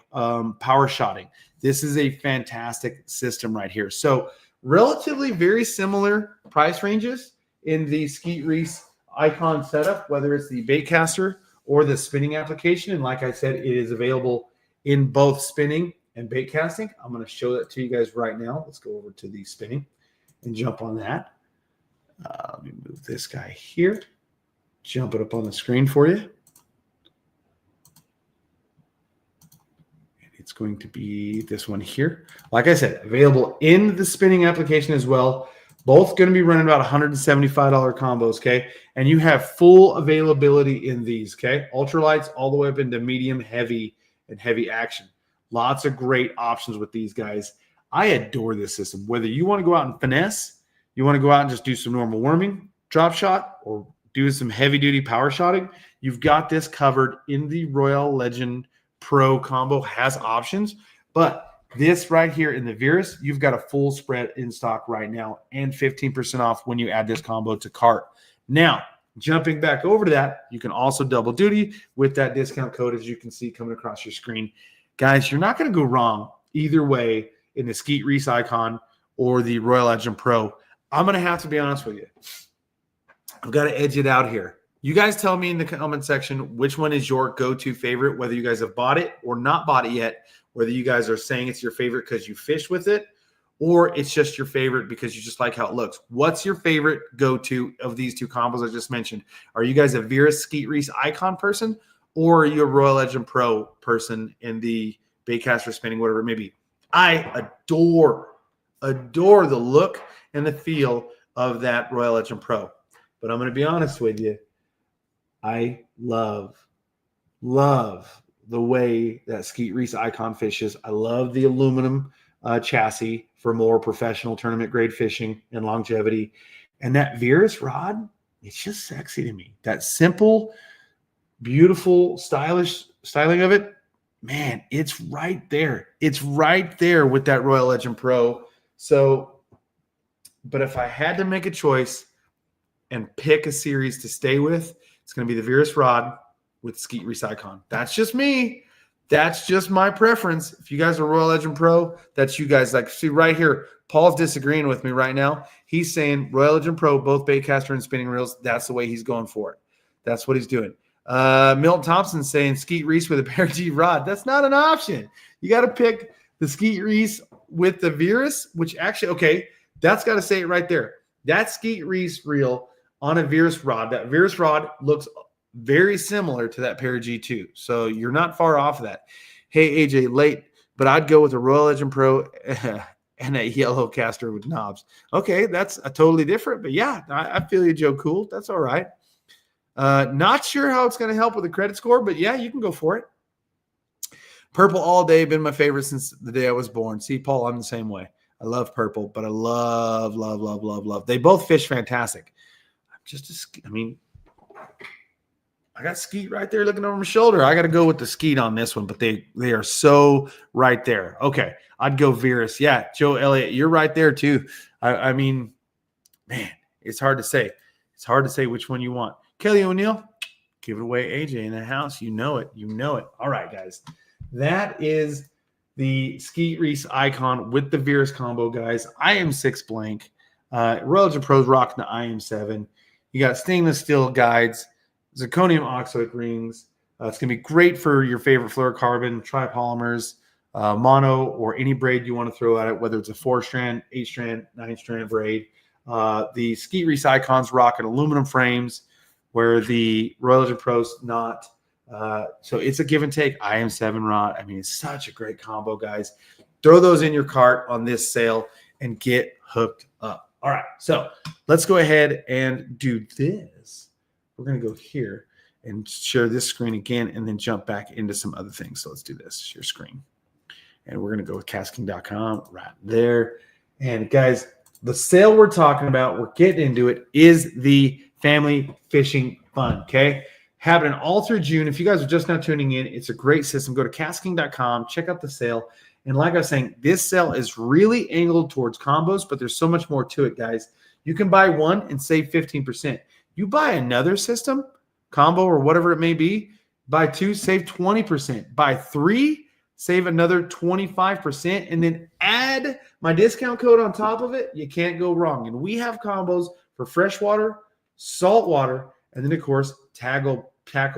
power shotting. This is a fantastic system right here. So relatively very similar price ranges in the Skeet Reese Icon setup, whether it's the baitcaster or the spinning application. And like I said, it is available in both spinning and bait casting. I'm going to show that to you guys right now. Let's go over to the spinning and jump on that. Let me move this guy here. Jump it up on the screen for you. It's going to be this one here. Like I said, available in the spinning application as well. Both going to be running about $175 combos, okay? And you have full availability in these, okay? Ultralights all the way up into medium, heavy, and heavy action. Lots of great options with these guys. I adore this system. Whether you want to go out and finesse, you want to go out and just do some normal worming, drop shot, or do some heavy-duty power shotting, you've got this covered in the Royal Legend Pro combo. Has options, but this right here in the Virus, you've got a full spread in stock right now and 15% off when you add this combo to cart. Now, jumping back over to that, you can also double duty with that discount code, as you can see coming across your screen. Guys, you're not going to go wrong either way in the Skeet Reese Icon or the Royal Legend Pro. I'm going to have to be honest with you. I've got to edge it out here. You guys tell me in the comment section which one is your go-to favorite, whether you guys have bought it or not bought it yet, whether you guys are saying it's your favorite because you fish with it, or it's just your favorite because you just like how it looks. What's your favorite go-to of these two combos I just mentioned? Are you guys a Virus Skeet Reese Icon person, or are you a Royal Legend Pro person in the baitcaster spinning, whatever it may be? I adore the look and the feel of that Royal Legend Pro. But I'm going to be honest with you. I love the way that Skeet Reese Icon fishes. I love the aluminum chassis for more professional tournament grade fishing and longevity. And that Virus rod, it's just sexy to me. That simple, beautiful, styling of it, man, it's right there. It's right there with that Royal Legend Pro. So, but if I had to make a choice and pick a series to stay with, it's going to be the Virus rod with Skeet Reese Icon. That's just me. That's just my preference. If you guys are Royal Legend Pro, that's you guys. Like, see right here, Paul's disagreeing with me right now. He's saying Royal Legend Pro, both baitcaster and spinning reels. That's the way he's going for it. That's what he's doing. Milton Thompson saying Skeet Reese with a Pair G rod. That's not an option. You got to pick the Skeet Reese with the Virus, which actually, okay, that's got to say it right there. That Skeet Reese reel on a Virus rod. That Virus rod looks very similar to that Pair G2. So you're not far off of that. Hey, AJ, late, but I'd go with a Royal Legend Pro and a yellow caster with knobs. Okay, that's a totally different, but yeah, I feel you, Joe Cool. That's all right. Not sure how it's going to help with the credit score, but yeah, you can go for it. Purple all day, been my favorite since the day I was born. See, Paul, I'm the same way. I love purple, but I love. They both fish fantastic. I got Skeet right there looking over my shoulder. I got to go with the Skeet on this one, but they are so right there. Okay, I'd go Virus. Yeah, Joe Elliott, you're right there too. I mean, man, it's hard to say. It's hard to say which one you want. Kelly O'Neill, give it away. AJ in the house. You know it. You know it. All right, guys. That is the Skeet Reese Icon with the Virus combo, guys. I am 6 blank. Royal Legend Pro's rocking the IM7. You got stainless steel guides. zirconium oxide rings. It's going to be great for your favorite fluorocarbon, tripolymers, mono, or any braid you want to throw at it, whether it's a 4-strand, 8-strand, 9-strand braid. The Skeet Recycons rock aluminum frames, where the Royal Legend Pro's not. So it's a give and take. IM7 rod. I mean, it's such a great combo, guys. Throw those in your cart on this sale and get hooked up. All right, so let's go ahead and do this. We're going to go here and share this screen again and then jump back into some other things. So let's do this, share screen. And we're going to go with KastKing.com right there. And guys, the sale we're talking about, we're getting into it, is the family fishing fund, okay? Happening all through June. If you guys are just now tuning in, it's a great system. Go to KastKing.com, check out the sale. And like I was saying, this sale is really angled towards combos, but there's so much more to it, guys. You can buy one and save 15%. You buy another system, combo or whatever it may be, buy two, save 20%. Buy three, save another 25%, and then add my discount code on top of it. You can't go wrong. And we have combos for freshwater, saltwater, and then, of course, tackle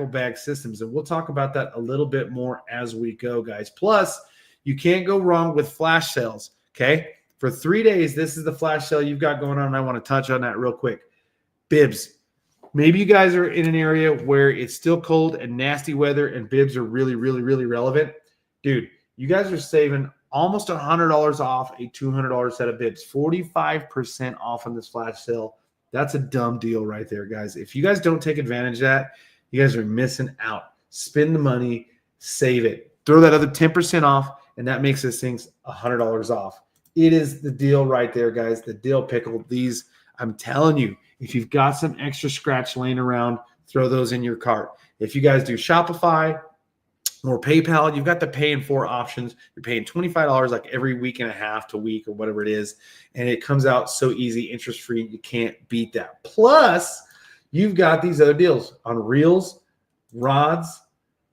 bag systems. And we'll talk about that a little bit more as we go, guys. Plus, you can't go wrong with flash sales, okay? For 3 days, this is the flash sale you've got going on, and I want to touch on that real quick. Bibs. Maybe you guys are in an area where it's still cold and nasty weather and bibs are really, really, really relevant. Dude, you guys are saving almost $100 off a $200 set of bibs, 45% off on this flash sale. That's a dumb deal right there, guys. If you guys don't take advantage of that, you guys are missing out. Spend the money, save it. Throw that other 10% off, and that makes this thing $100 off. It is the deal right there, guys. The dill pickle. These, I'm telling you, if you've got some extra scratch laying around, throw those in your cart. If you guys do Shopify or PayPal, you've got the pay in 4 options. You're paying $25 like every week and a half to week or whatever it is. And it comes out so easy, interest-free. You can't beat that. Plus, you've got these other deals on reels, rods,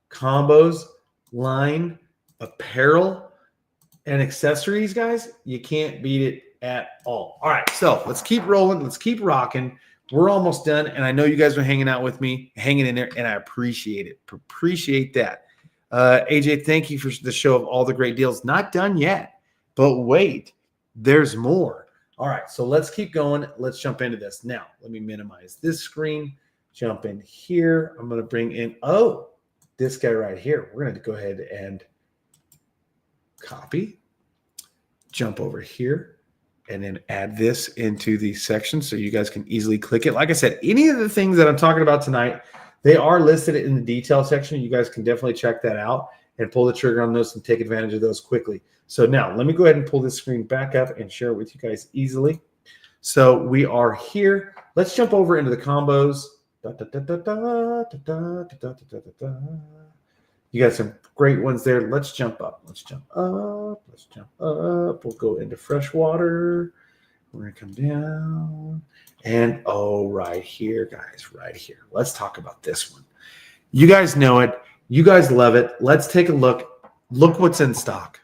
combos, line, apparel, and accessories, guys. You can't beat it at all. All right, so let's keep rolling. Let's keep rocking. We're almost done, and I know you guys are hanging out with me, hanging in there, and I appreciate it. Appreciate that. AJ, thank you for the show of all the great deals. Not done yet, but wait, there's more. All right, so let's keep going. Let's jump into this. Now, let me minimize this screen, jump in here. I'm going to bring in, this guy right here. We're going to go ahead and copy, jump over here, and then add this into the section so you guys can easily click it. Like I said, any of the things that I'm talking about tonight, they are listed in the detail section. You guys can definitely check that out and pull the trigger on those and take advantage of those quickly. So now let me go ahead and pull this screen back up and share it with you guys easily. So we are here. Let's jump over into the combos. You got some great ones there. Let's jump up. Let's jump up. Let's jump up. We'll go into freshwater. We're going to come down. And, right here, guys, right here. Let's talk about this one. You guys know it. You guys love it. Let's take a look. Look what's in stock.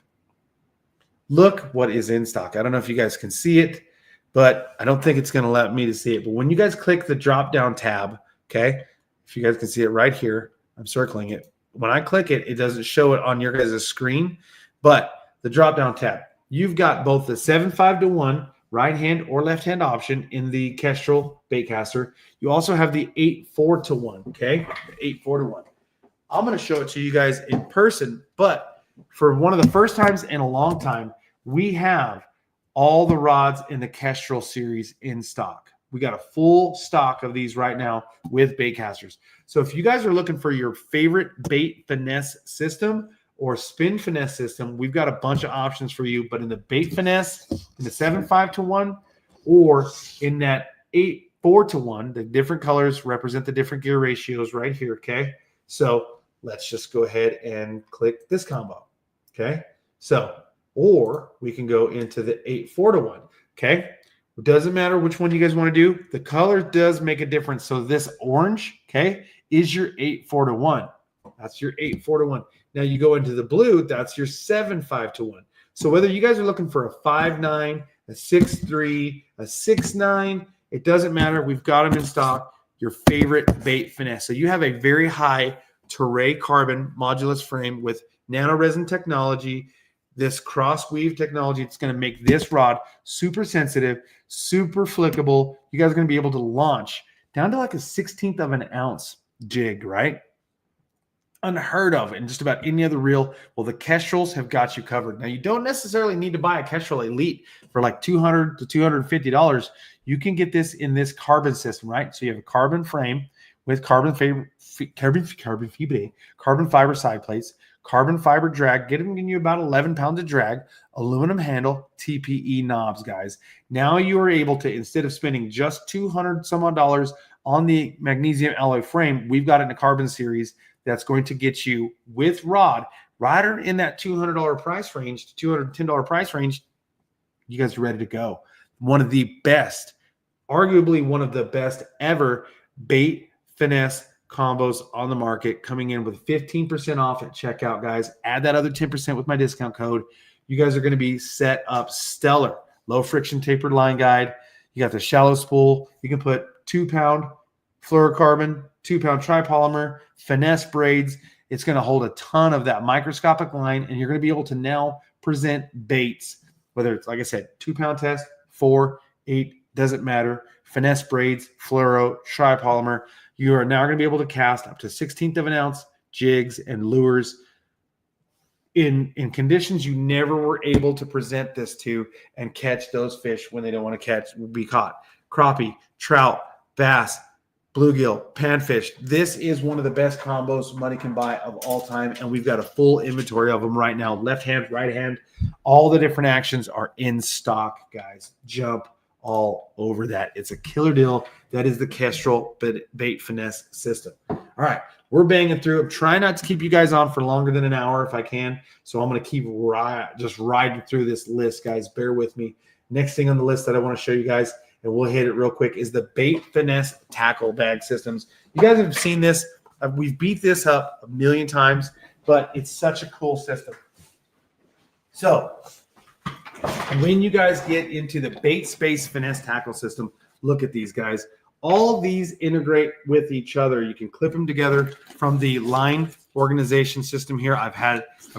Look what is in stock. I don't know if you guys can see it, but I don't think it's going to let me to see it. But when you guys click the drop-down tab, okay, if you guys can see it right here, I'm circling it. When I click it, it doesn't show it on your guys' screen, but the drop-down tab, you've got both the 7.5-to-1 right-hand or left-hand option in the Kestrel baitcaster. You also have the 8.4-to-1, okay? 8.4-to-1. I'm going to show it to you guys in person, but for one of the first times in a long time, we have all the rods in the Kestrel series in stock. We got a full stock of these right now with baitcasters. So if you guys are looking for your favorite bait finesse system or spin finesse system, we've got a bunch of options for you. But in the bait finesse, in the 7.5-to-1, or in that 8.4-to-1, the different colors represent the different gear ratios right here, okay? So let's just go ahead and click this combo, okay? So, or we can go into the 8.4-to-1, okay? It doesn't matter which one you guys want to do. The color does make a difference. So this orange, okay, is your 8.4-to-1. That's your 8.4-to-1. Now you go into the blue, that's your 7.5-to-1. So whether you guys are looking for a 5.9, a 6.3, a 6.9, it doesn't matter. We've got them in stock. your favorite bait finesse. So you have a very high Terray carbon modulus frame with nanoresin technology, this cross weave technology. It's going to make this rod super sensitive, super flickable. You guys are going to be able to launch down to like a 1/16 of an ounce jig, right? Unheard of in just about any other reel. Well, the Kestrels have got you covered. Now, you don't necessarily need to buy a Kestrel Elite for like $200 to $250. You can get this in this carbon system, right? So you have a carbon frame with carbon fiber side plates, carbon fiber drag, giving you about 11 pounds of drag, aluminum handle, TPE knobs, guys. Now you are able to, instead of spending just $200 some odd dollars on the magnesium alloy frame, we've got it in a carbon series that's going to get you with rod right in that $200 price range to $210 price range. You guys are ready to go. One of the best, arguably one of the best ever bait finesse combos on the market, coming in with 15% off at checkout, guys. Add that other 10% with my discount code. You guys are going to be set up stellar. Low friction tapered line guide. You got the shallow spool. You can put 2-pound fluorocarbon, 2-pound tripolymer, finesse braids. It's going to hold a ton of that microscopic line, and you're going to be able to now present baits, whether it's, like I said, 2-pound test, 4, 8, doesn't matter. Finesse braids, fluoro, tripolymer. You are now going to be able to cast up to 1/16 of an ounce jigs and lures in conditions you never were able to present this to and catch those fish when they don't want to be caught. Crappie, trout, bass, bluegill, panfish. This is one of the best combos money can buy of all time, and we've got a full inventory of them right now. Left hand, right hand, all the different actions are in stock, guys. Jump all over that. It's a killer deal. That is the Kestrel bait finesse system. All right, we're banging through. I'm trying not to keep you guys on for longer than an hour if I can, so I'm going to keep just riding through this list, guys. Bear with me. Next thing on the list that I want to show you guys, and we'll hit it real quick, is the bait finesse tackle bag systems. You guys have seen this. We've beat this up a million times, but it's such a cool system. So when you guys get into the bait space finesse tackle system, look at these, guys. All of these integrate with each other. You can clip them together from the line organization system here. I've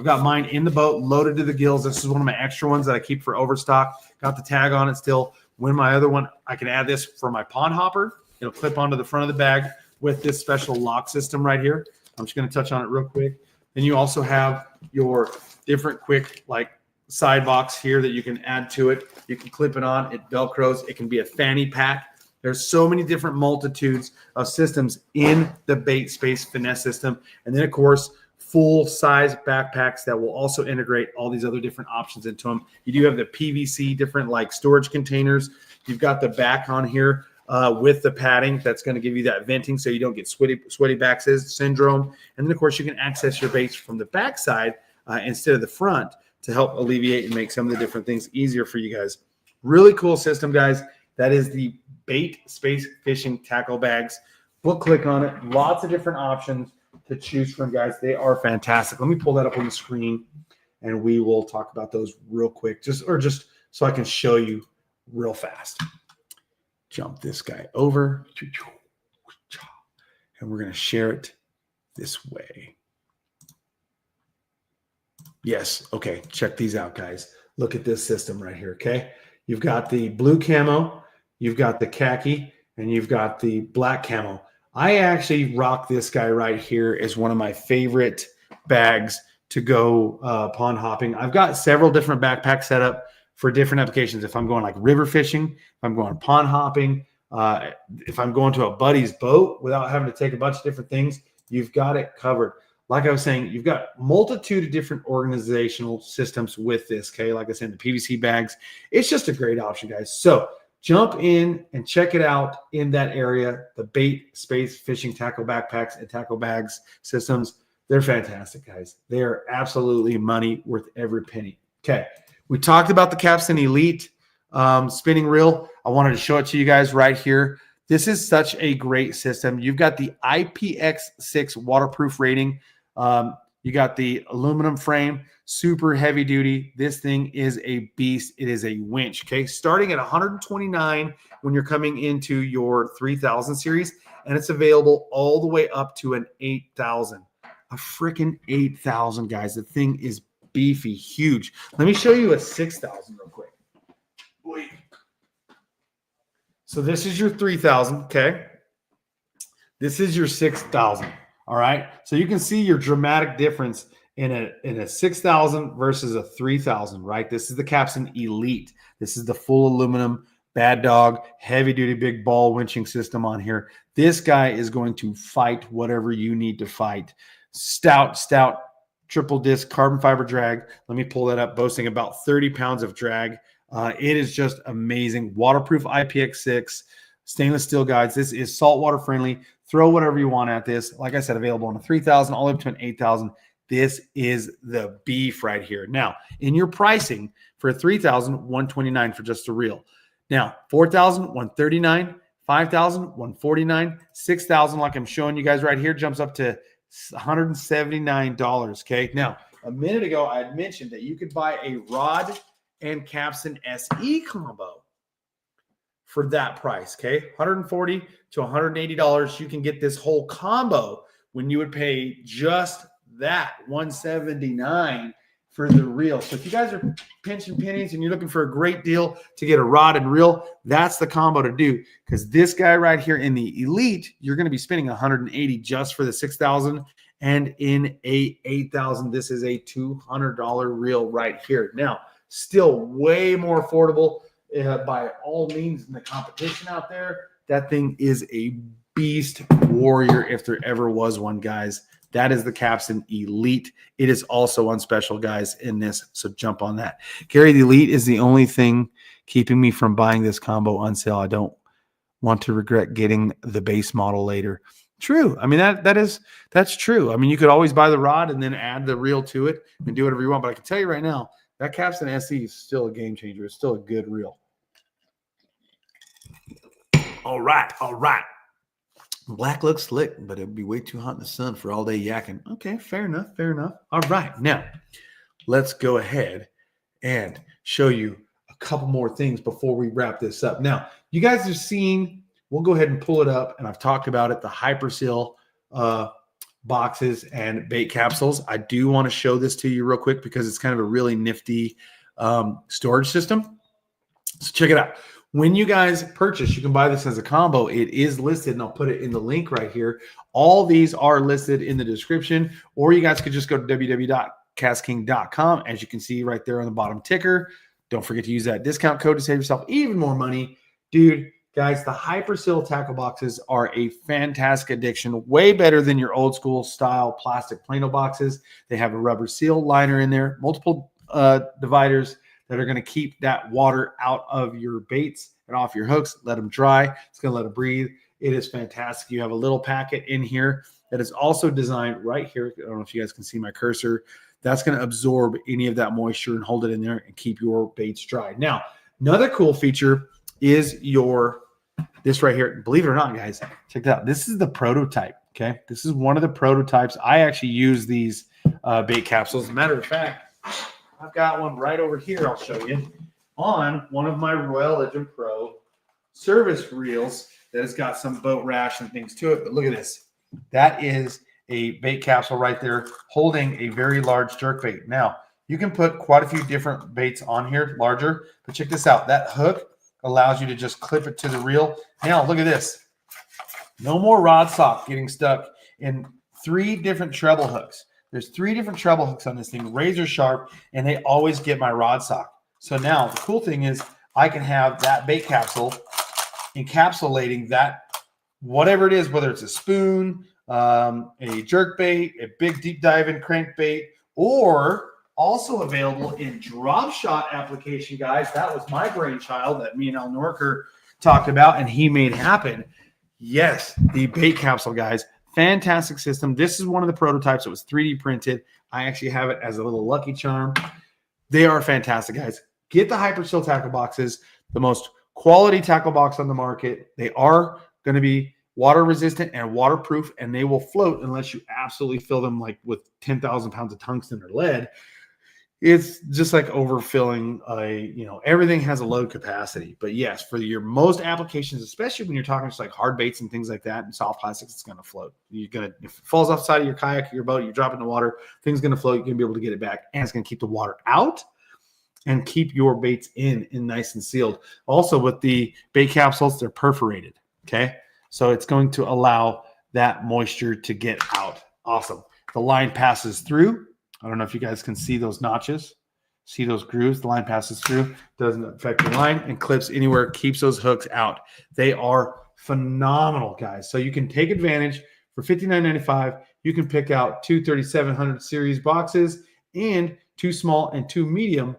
got mine in the boat, loaded to the gills. This is one of my extra ones that I keep for overstock. Got the tag on it still. When my other one, I can add this for my pond hopper. It'll clip onto the front of the bag with this special lock system right here. I'm just going to touch on it real quick. Then you also have your different quick side box here that you can add to it. You can clip it on. It Velcros. It can be a fanny pack. There's so many different multitudes of systems in the bait space finesse system. And then, of course, full-size backpacks that will also integrate all these other different options into them. You do have the PVC, different storage containers. You've got the back on here with the padding that's going to give you that venting so you don't get sweaty back syndrome. And then, of course, you can access your baits from the backside instead of the front to help alleviate and make some of the different things easier for you guys. Really cool system, guys. That is the bait space fishing tackle bags. We'll click on it. Lots of different options to choose from, guys. They are fantastic. Let me pull that up on the screen, and we will talk about those real quick, just so I can show you real fast. Jump this guy over, and we're going to share it this way. Yes. Okay. Check these out, guys. Look at this system right here. Okay. You've got the blue camo, you've got the khaki, and you've got the black camo. I actually rock this guy right here as one of my favorite bags to go pond hopping. I've got several different backpacks set up for different applications. If I'm going river fishing, if I'm going pond hopping, if I'm going to a buddy's boat without having to take a bunch of different things, you've got it covered. Like I was saying, you've got multitude of different organizational systems with this, okay? Like I said, the PVC bags. It's just a great option, guys. So jump in and check it out in that area. The bait space fishing tackle backpacks and tackle bags systems, they're fantastic, guys. They're absolutely money worth every penny. Okay, we talked about the Capstan Elite spinning reel. I wanted to show it to you guys right here. This is such a great system. You've got the IPX6 waterproof rating. You You got the aluminum frame, super heavy duty. This thing is a beast. It is a winch, okay? Starting at $129 when you're coming into your 3000 series, and it's available all the way up to an 8000. A freaking 8000, guys. The thing is beefy, huge. Let me show you a 6000 real quick. Wait. So this is your 3000, okay? This is your 6000. All right. So you can see your dramatic difference in a 6000 versus a 3000, right? This is the Capstan Elite. This is the full aluminum, bad dog, heavy duty, big ball winching system on here. This guy is going to fight whatever you need to fight. Stout, triple disc carbon fiber drag. Let me pull that up, boasting about 30 pounds of drag. It is just amazing. Waterproof IPX6, stainless steel guides. This is saltwater friendly. Throw whatever you want at this. Like I said, available on a 3000 all the way up to an 8000. This is the beef right here. Now, in your pricing for a 3000, $129 for just a reel. Now, 4000, $139, 5000, $149, 6000, like I'm showing you guys right here, jumps up to $179. Okay. Now, a minute ago, I had mentioned that you could buy a rod and Capstan SE combo for that price, okay? $140 to $180. You can get this whole combo when you would pay just that $179 for the reel. So if you guys are pinching pennies and you're looking for a great deal to get a rod and reel, that's the combo to do, because this guy right here in the Elite, you're going to be spending $180 just for the 6000, and in a 8000, this is a $200 reel right here. Now, still way more affordable by all means in the competition out there. That thing is a beast warrior if there ever was one, guys. That is the Capstan Elite. It is also on special, guys, in this, so jump on that. Gary, the Elite is the only thing keeping me from buying this combo on sale. I don't want to regret getting the base model later. True. I mean, that's true. I mean, you could always buy the rod and then add the reel to it and do whatever you want. But I can tell you right now, that Capstan SE is still a game changer. It's still a good reel. All right. Black looks slick, but it would be way too hot in the sun for all day yakking. Okay, fair enough. All right. Now, let's go ahead and show you a couple more things before we wrap this up. Now, you guys have seen, we'll go ahead and pull it up, and I've talked about it, the Hyperseal boxes and bait capsules. I do want to show this to you real quick because it's kind of a really nifty storage system. So check it out. When you guys purchase, you can buy this as a combo. It is listed, and I'll put it in the link right here. All these are listed in the description, or you guys could just go to www.KastKing.com. As you can see right there on the bottom ticker. Don't forget to use that discount code to save yourself even more money. Dude, guys, the Hyperseal tackle boxes are a fantastic addition, way better than your old school style plastic Plano boxes. They have a rubber seal liner in there, multiple dividers that are going to keep that water out of your baits and off your hooks. Let them dry. It's going to let them breathe. It is fantastic. You have a little packet in here that is also designed right here. I don't know if you guys can see my cursor. That's going to absorb any of that moisture and hold it in there and keep your baits dry. Now, another cool feature is this right here. Believe it or not, guys, check it out. This is the prototype, okay? This is one of the prototypes. I actually use these bait capsules. As a matter of fact, I've got one right over here. I'll show you on one of my Royal Legend Pro service reels that has got some boat rash and things to it. But look at this. That is a bait capsule right there holding a very large jerkbait. Now, you can put quite a few different baits on here, larger. But check this out. That hook allows you to just clip it to the reel. Now, look at this. No more rod sock getting stuck in 3 different treble hooks. There's 3 different treble hooks on this thing, razor sharp, and they always get my rod sock. So now the cool thing is I can have that bait capsule encapsulating that, whatever it is, whether it's a spoon, a jerk bait, a big deep diving crankbait, or also available in drop shot application, guys. That was my brainchild that me and Al Norker talked about, and he made happen. Yes, the bait capsule, guys. Fantastic system. This is one of the prototypes that was 3D printed. I actually have it as a little lucky charm. They are fantastic, guys. Get the Hyperseal tackle boxes, the most quality tackle box on the market. They are going to be water resistant and waterproof, and they will float unless you absolutely fill them like with 10,000 pounds of tungsten or lead. It's just like overfilling everything has a load capacity. But yes, for your most applications, especially when you're talking just like hard baits and things like that and soft plastics, it's going to float. If it falls off the side of your kayak or your boat, you drop it in the water, things going to float. You're going to be able to get it back, and it's going to keep the water out and keep your baits in nice and sealed. Also, with the bait capsules, they're perforated. Okay, so it's going to allow that moisture to get out. Awesome. The line passes through. I don't know if you guys can see those notches. See those grooves? The line passes through, doesn't affect the line, and clips anywhere, keeps those hooks out. They are phenomenal, guys. So you can take advantage. For $59.95, you can pick out 2 3700 series boxes and 2 small and 2 medium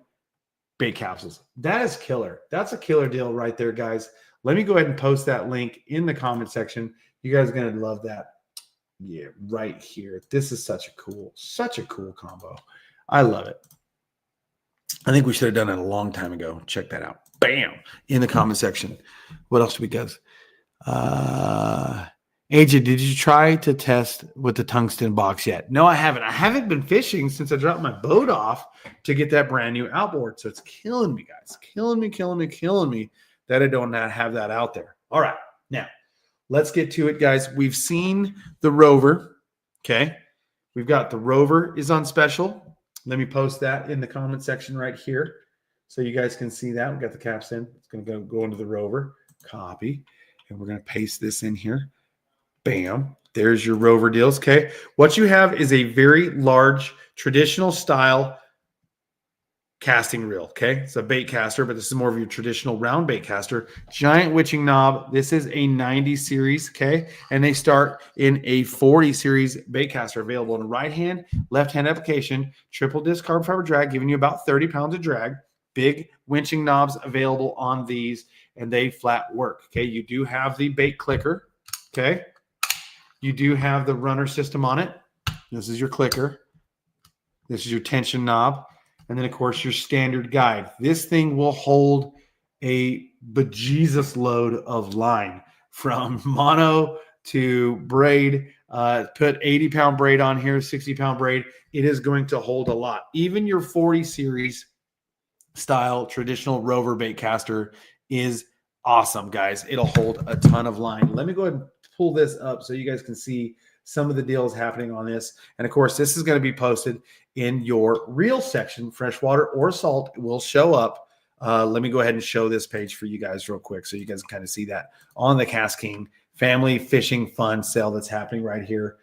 bait capsules. That is killer. That's a killer deal right there, guys. Let me go ahead and post that link in the comment section. You guys are going to love that. Yeah, right here. This is such a cool combo. I love it. I think we should have done it a long time ago. Check that out. Bam! In the comment section. What else do we got? AJ, did you try to test with the tungsten box yet? No, I haven't. I haven't been fishing since I dropped my boat off to get that brand new outboard. So it's killing me, guys. Killing me that I don't have that out there. All right. Now, let's get to it, guys. We've seen the Rover, okay? We've got the Rover is on special. Let me post that in the comment section right here so you guys can see that. We've got the caps in. It's going to go into the Rover. Copy. And we're going to paste this in here. Bam. There's your Rover deals, okay? What you have is a very large traditional style casting reel, okay? It's a bait caster, but this is more of your traditional round bait caster. Giant witching knob. This is a 90 series, okay? And they start in a 40 series bait caster available in right hand, left hand application, triple disc carbon fiber drag, giving you about 30 pounds of drag. Big winching knobs available on these, and they flat work, okay? You do have the bait clicker, okay? You do have the runner system on it. This is your clicker. This is your tension knob. And then, of course, your standard guide. This thing will hold a bejesus load of line from mono to braid. Put 80-pound braid on here, 60-pound braid. It is going to hold a lot. Even your 40 series style traditional Rover bait caster is awesome, guys. It'll hold a ton of line. Let me go ahead and pull this up so you guys can see some of the deals happening on this. And of course, this is going to be posted in your reel section. Freshwater or salt will show up. Let me go ahead and show this page for you guys real quick so you guys can kind of see that on the KastKing Family Fishing Fun sale that's happening right here.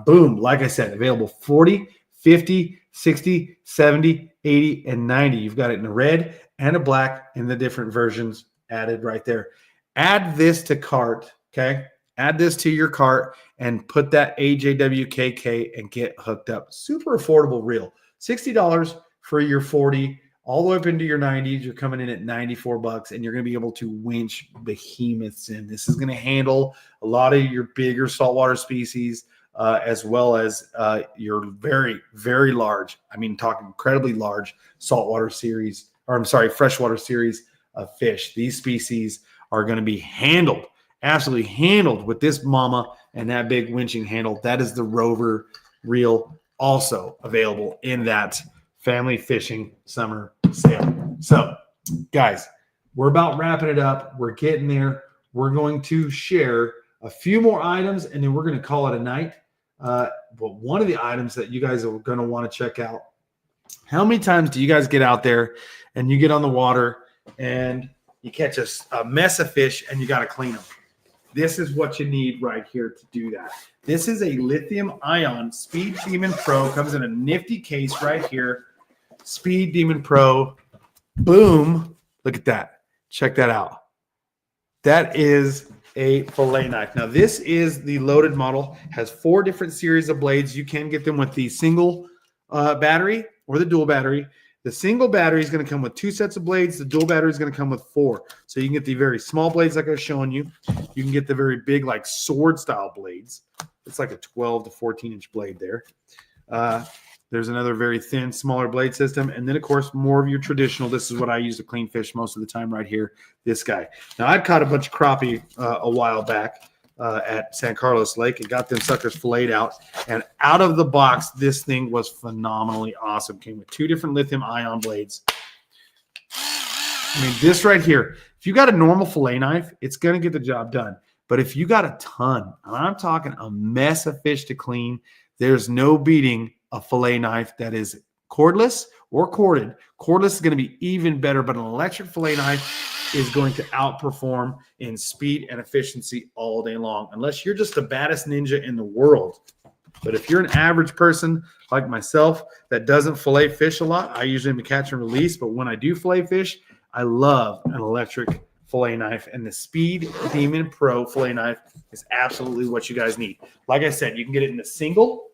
Boom. Like I said, available 40, 50, 60, 70, 80, and 90. You've got it in a red and a black in the different versions added right there. Add this to cart, okay? Add this to your cart and put that AJWKK and get hooked up. Super affordable reel. $60 for your 40, all the way up into your 90s. You're coming in at $94, and you're going to be able to winch behemoths in. This is going to handle a lot of your bigger saltwater species, as well as your very, very large, talking incredibly large saltwater series, freshwater series of fish. These species are going to be handled. Absolutely handled with this mama and that big winching handle. That is the Rover reel, also available in that Family Fishing Summer Sale. So, guys, we're about wrapping it up. We're getting there. We're going to share a few more items, and then we're going to call it a night. But one of the items that you guys are going to want to check out, how many times do you guys get out there and you get on the water and you catch a mess of fish and you got to clean them? This is what you need right here to do that. This is a lithium-ion Speed Demon Pro. Comes in a nifty case right here. Speed Demon Pro. Boom. Look at that. Check that out. That is a fillet knife. Now, this is the loaded model. Has 4 different series of blades. You can get them with the single battery or the dual battery. The single battery is going to come with 2 sets of blades. The dual battery is going to come with 4. So you can get the very small blades like I was showing you. You can get the very big, like sword style blades. It's like a 12 to 14 inch blade there. There's another very thin, smaller blade system. And then, of course, more of your traditional. This is what I use to clean fish most of the time right here. This guy. Now, I've caught a bunch of crappie a while back. at San Carlos Lake and got them suckers filleted out. And out of the box, this thing was phenomenally awesome. Came with 2 different lithium ion blades. I mean, this right here, if you got a normal fillet knife, it's going to get the job done. But if you got a ton, and I'm talking a mess of fish to clean, there's no beating a fillet knife that is cordless or corded. Cordless is going to be even better, but an electric fillet knife is going to outperform in speed and efficiency all day long, unless you're just the baddest ninja in the world. But if you're an average person like myself that doesn't fillet fish a lot, I usually am a catch and release, but when I do fillet fish, I love an electric fillet knife, and the Speed Demon Pro fillet knife is absolutely what you guys need. Like I said, you can get it in a single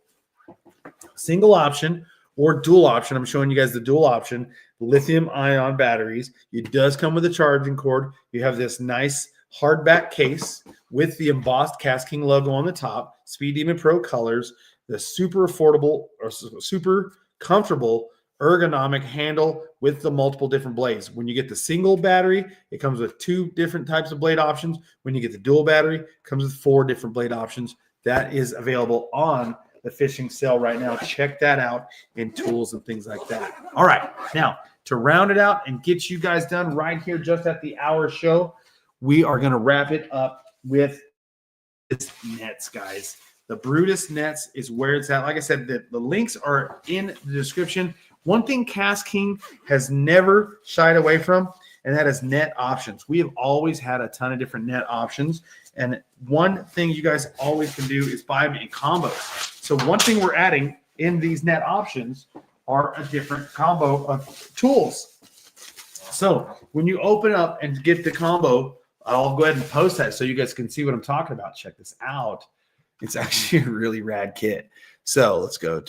option or dual option. I'm showing you guys the dual option, lithium ion batteries. It does come with a charging cord. You have this nice hardback case with the embossed KastKing logo on the top, Speed Demon Pro colors, the super affordable or super comfortable ergonomic handle with the multiple different blades. When you get the single battery, it comes with 2 different types of blade options. When you get the dual battery, it comes with 4 different blade options. That is available on the fishing sale right now. Check that out in tools and things like that. All right, now to round it out and get you guys done right here just at the hour show, we are going to wrap it up with this nets, guys. The Brutus nets is where it's at. Like I said, the links are in the description. One thing KastKing has never shied away from, and that is net options. We have always had a ton of different net options. And one thing you guys always can do is buy them in combos. So one thing we're adding in these net options are a different combo of tools. So when you open up and get the combo, I'll go ahead and post that so you guys can see what I'm talking about. Check this out. It's actually a really rad kit. So let's go ahead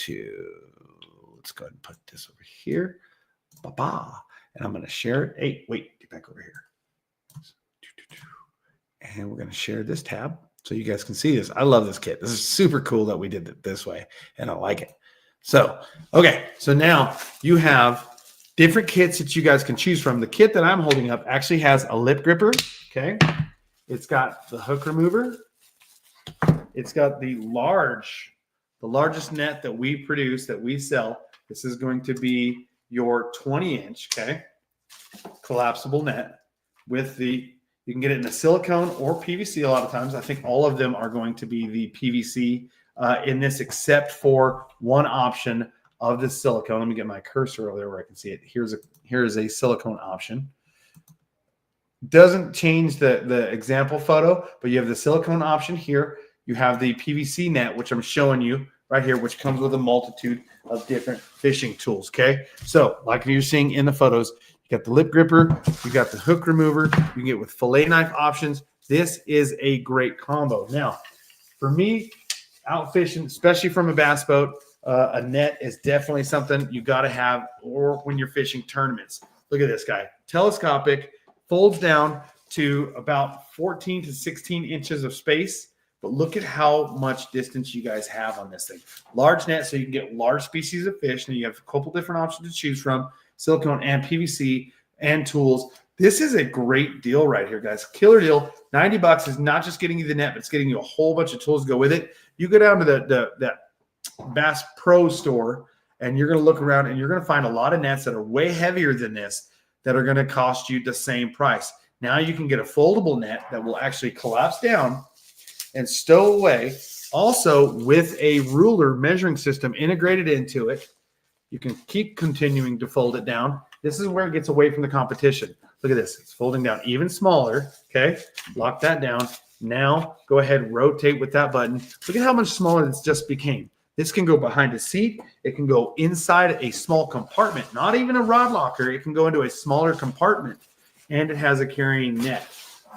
and put this over here. And I'm going to share it. Hey, wait, get back over here. And we're going to share this tab so you guys can see this. I love this kit. This is super cool that we did it this way, and I like it. So, okay, so now you have different kits that you guys can choose from. The kit that I'm holding up actually has a lip gripper, okay? It's got the hook remover. It's got the largest net that we produce, that we sell. This is going to be your 20-inch, okay, collapsible net with you can get it in a silicone or PVC a lot of times. I think all of them are going to be the PVC in this, except for one option of the silicone. Let me get my cursor over there where I can see it. Here's a silicone option. Doesn't change the example photo, but you have the silicone option here. You have the PVC net, which I'm showing you right here, which comes with a multitude of different fishing tools, okay? So like you're seeing in the photos, you got the lip gripper, you got the hook remover, you can get with fillet knife options. This is a great combo. Now, for me, out fishing, especially from a bass boat, a net is definitely something you got to have, or when you're fishing tournaments. Look at this guy, telescopic, folds down to about 14 to 16 inches of space. But look at how much distance you guys have on this thing. Large net, so you can get large species of fish. And you have a couple different options to choose from, silicone and PVC and tools. This is a great deal right here, guys. Killer deal. $90 is not just getting you the net, but it's getting you a whole bunch of tools to go with it. You go down to the Bass Pro store, and you're going to look around, and you're going to find a lot of nets that are way heavier than this that are going to cost you the same price. Now you can get a foldable net that will actually collapse down and stow away, also with a ruler measuring system integrated into it. You can keep continuing to fold it down. This is where it gets away from the competition. Look at this. It's folding down even smaller, okay? Lock that down. Now go ahead and rotate with that button. Look at how much smaller this just became. This can go behind a seat. It can go inside a small compartment, not even a rod locker. It can go into a smaller compartment, and it has a carrying net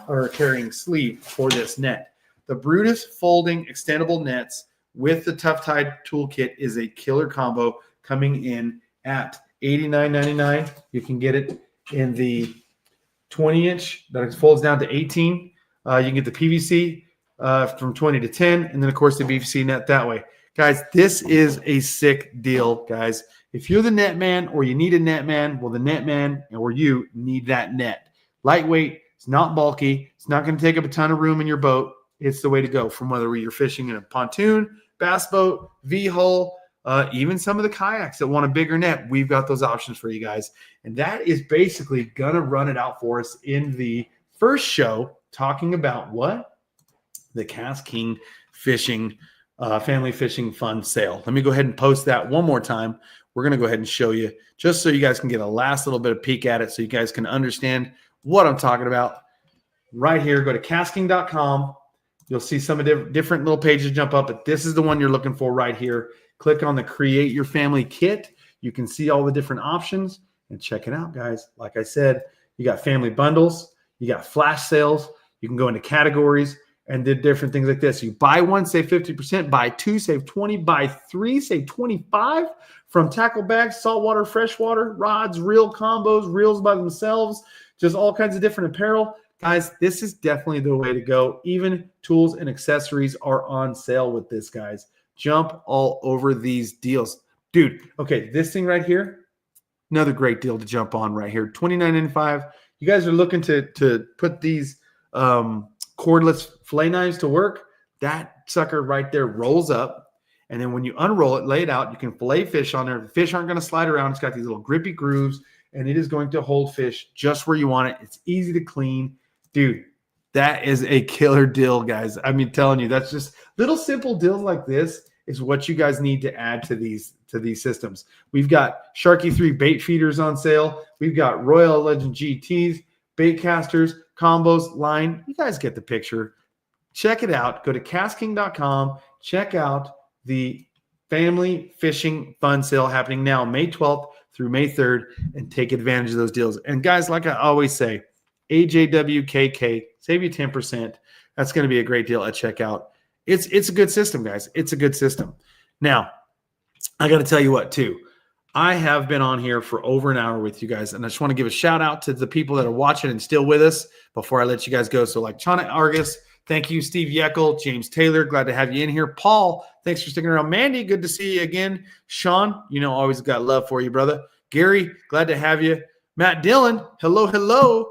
or a carrying sleeve for this net. The Brutus folding extendable nets with the Tough Tide toolkit is a killer combo, coming in at $89.99. You can get it in the 20-inch that folds down to 18. You can get the PVC from 20 to 10, and then, of course, the PVC net that way. Guys, this is a sick deal, guys. If you're the net man or you need a net man, well, the net man or you need that net. Lightweight. It's not bulky. It's not going to take up a ton of room in your boat. it's the way to go. From whether you're fishing in a pontoon, bass boat, V-hull, even some of the kayaks that want a bigger net, we've got those options for you guys. And that is basically going to run it out for us in the first show, talking about what? The KastKing Fishing Family Fishing Fund Sale. Let me go ahead and post that one more time. We're going to go ahead and show you just so you guys can get a last little bit of peek at it so you guys can understand what I'm talking about. Right here, go to KastKing.com. You'll see some of the different little pages jump up, but this is the one you're looking for right here. Click on the Create Your Family Kit. You can see all the different options and check it out, guys. Like I said, you got family bundles, you got flash sales, you can go into categories and did different things like this. You buy one, save 50%, buy two, save 20, buy three, save 25 from tackle bags, saltwater, freshwater, rods, reel combos, reels by themselves, just all kinds of different apparel. Guys, this is definitely the way to go. Even tools and accessories are on sale with this, guys. Jump all over these deals. Dude, okay, this thing right here, another great deal to jump on right here. $29.95. You guys are looking to put these cordless fillet knives to work. That sucker right there rolls up, and then when you unroll it, lay it out, you can fillet fish on there. The fish aren't going to slide around. It's got these little grippy grooves, and it is going to hold fish just where you want it. It's easy to clean. Dude, that is a killer deal, guys. I mean, telling you, that's just little simple deals like this is what you guys need to add to these systems. We've got Sharky 3 bait feeders on sale. We've got Royal Legend GTs, bait casters, combos, line. You guys get the picture. Check it out. Go to KastKing.com. Check out the Family Fishing Fund Sale happening now, May 12th through May 3rd, and take advantage of those deals. And guys, like I always say, AJWKK, save you 10%. That's going to be a great deal at checkout. It's a good system, guys. It's a good system. Now, I got to tell you what, too. I have been on here for over an hour with you guys, and I just want to give a shout out to the people that are watching and still with us before I let you guys go. So like Chana Argus, thank you. Steve Yeckel, James Taylor, glad to have you in here. Paul, thanks for sticking around. Mandy, good to see you again. Sean, always got love for you, brother. Gary, glad to have you. Matt Dillon, hello, hello.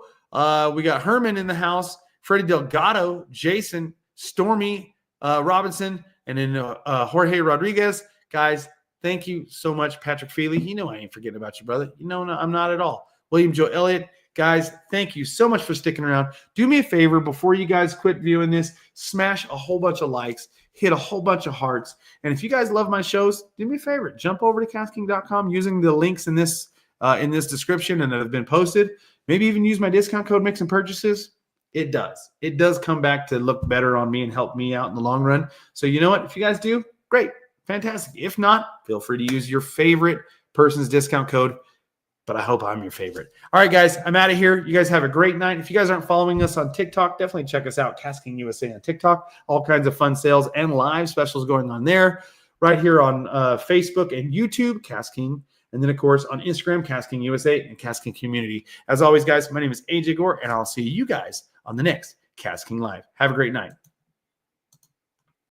We got Herman in the house. Freddie Delgado, Jason, Stormy Robinson, and then Jorge Rodriguez. Guys, thank you so much. Patrick Feely, I ain't forgetting about you, brother. No, I'm not at all. William Joe Elliott. Guys, thank you so much for sticking around. Do me a favor before you guys quit viewing this, smash a whole bunch of likes, hit a whole bunch of hearts. And if you guys love my shows, do me a favor. Jump over to KastKing.com using the links in this description and that have been posted. Maybe even use my discount code Mix and Purchases. It does. It does come back to look better on me and help me out in the long run. So you know what? If you guys do, great. Fantastic. If not, feel free to use your favorite person's discount code, but I hope I'm your favorite. All right, guys, I'm out of here. You guys have a great night. If you guys aren't following us on TikTok, definitely check us out, KastKing USA on TikTok. All kinds of fun sales and live specials going on there. Right here on Facebook and YouTube, KastKing. And then, of course, on Instagram, KastKing USA and KastKing Community. As always, guys, my name is AJ Gore, and I'll see you guys on the next KastKing Live. Have a great night.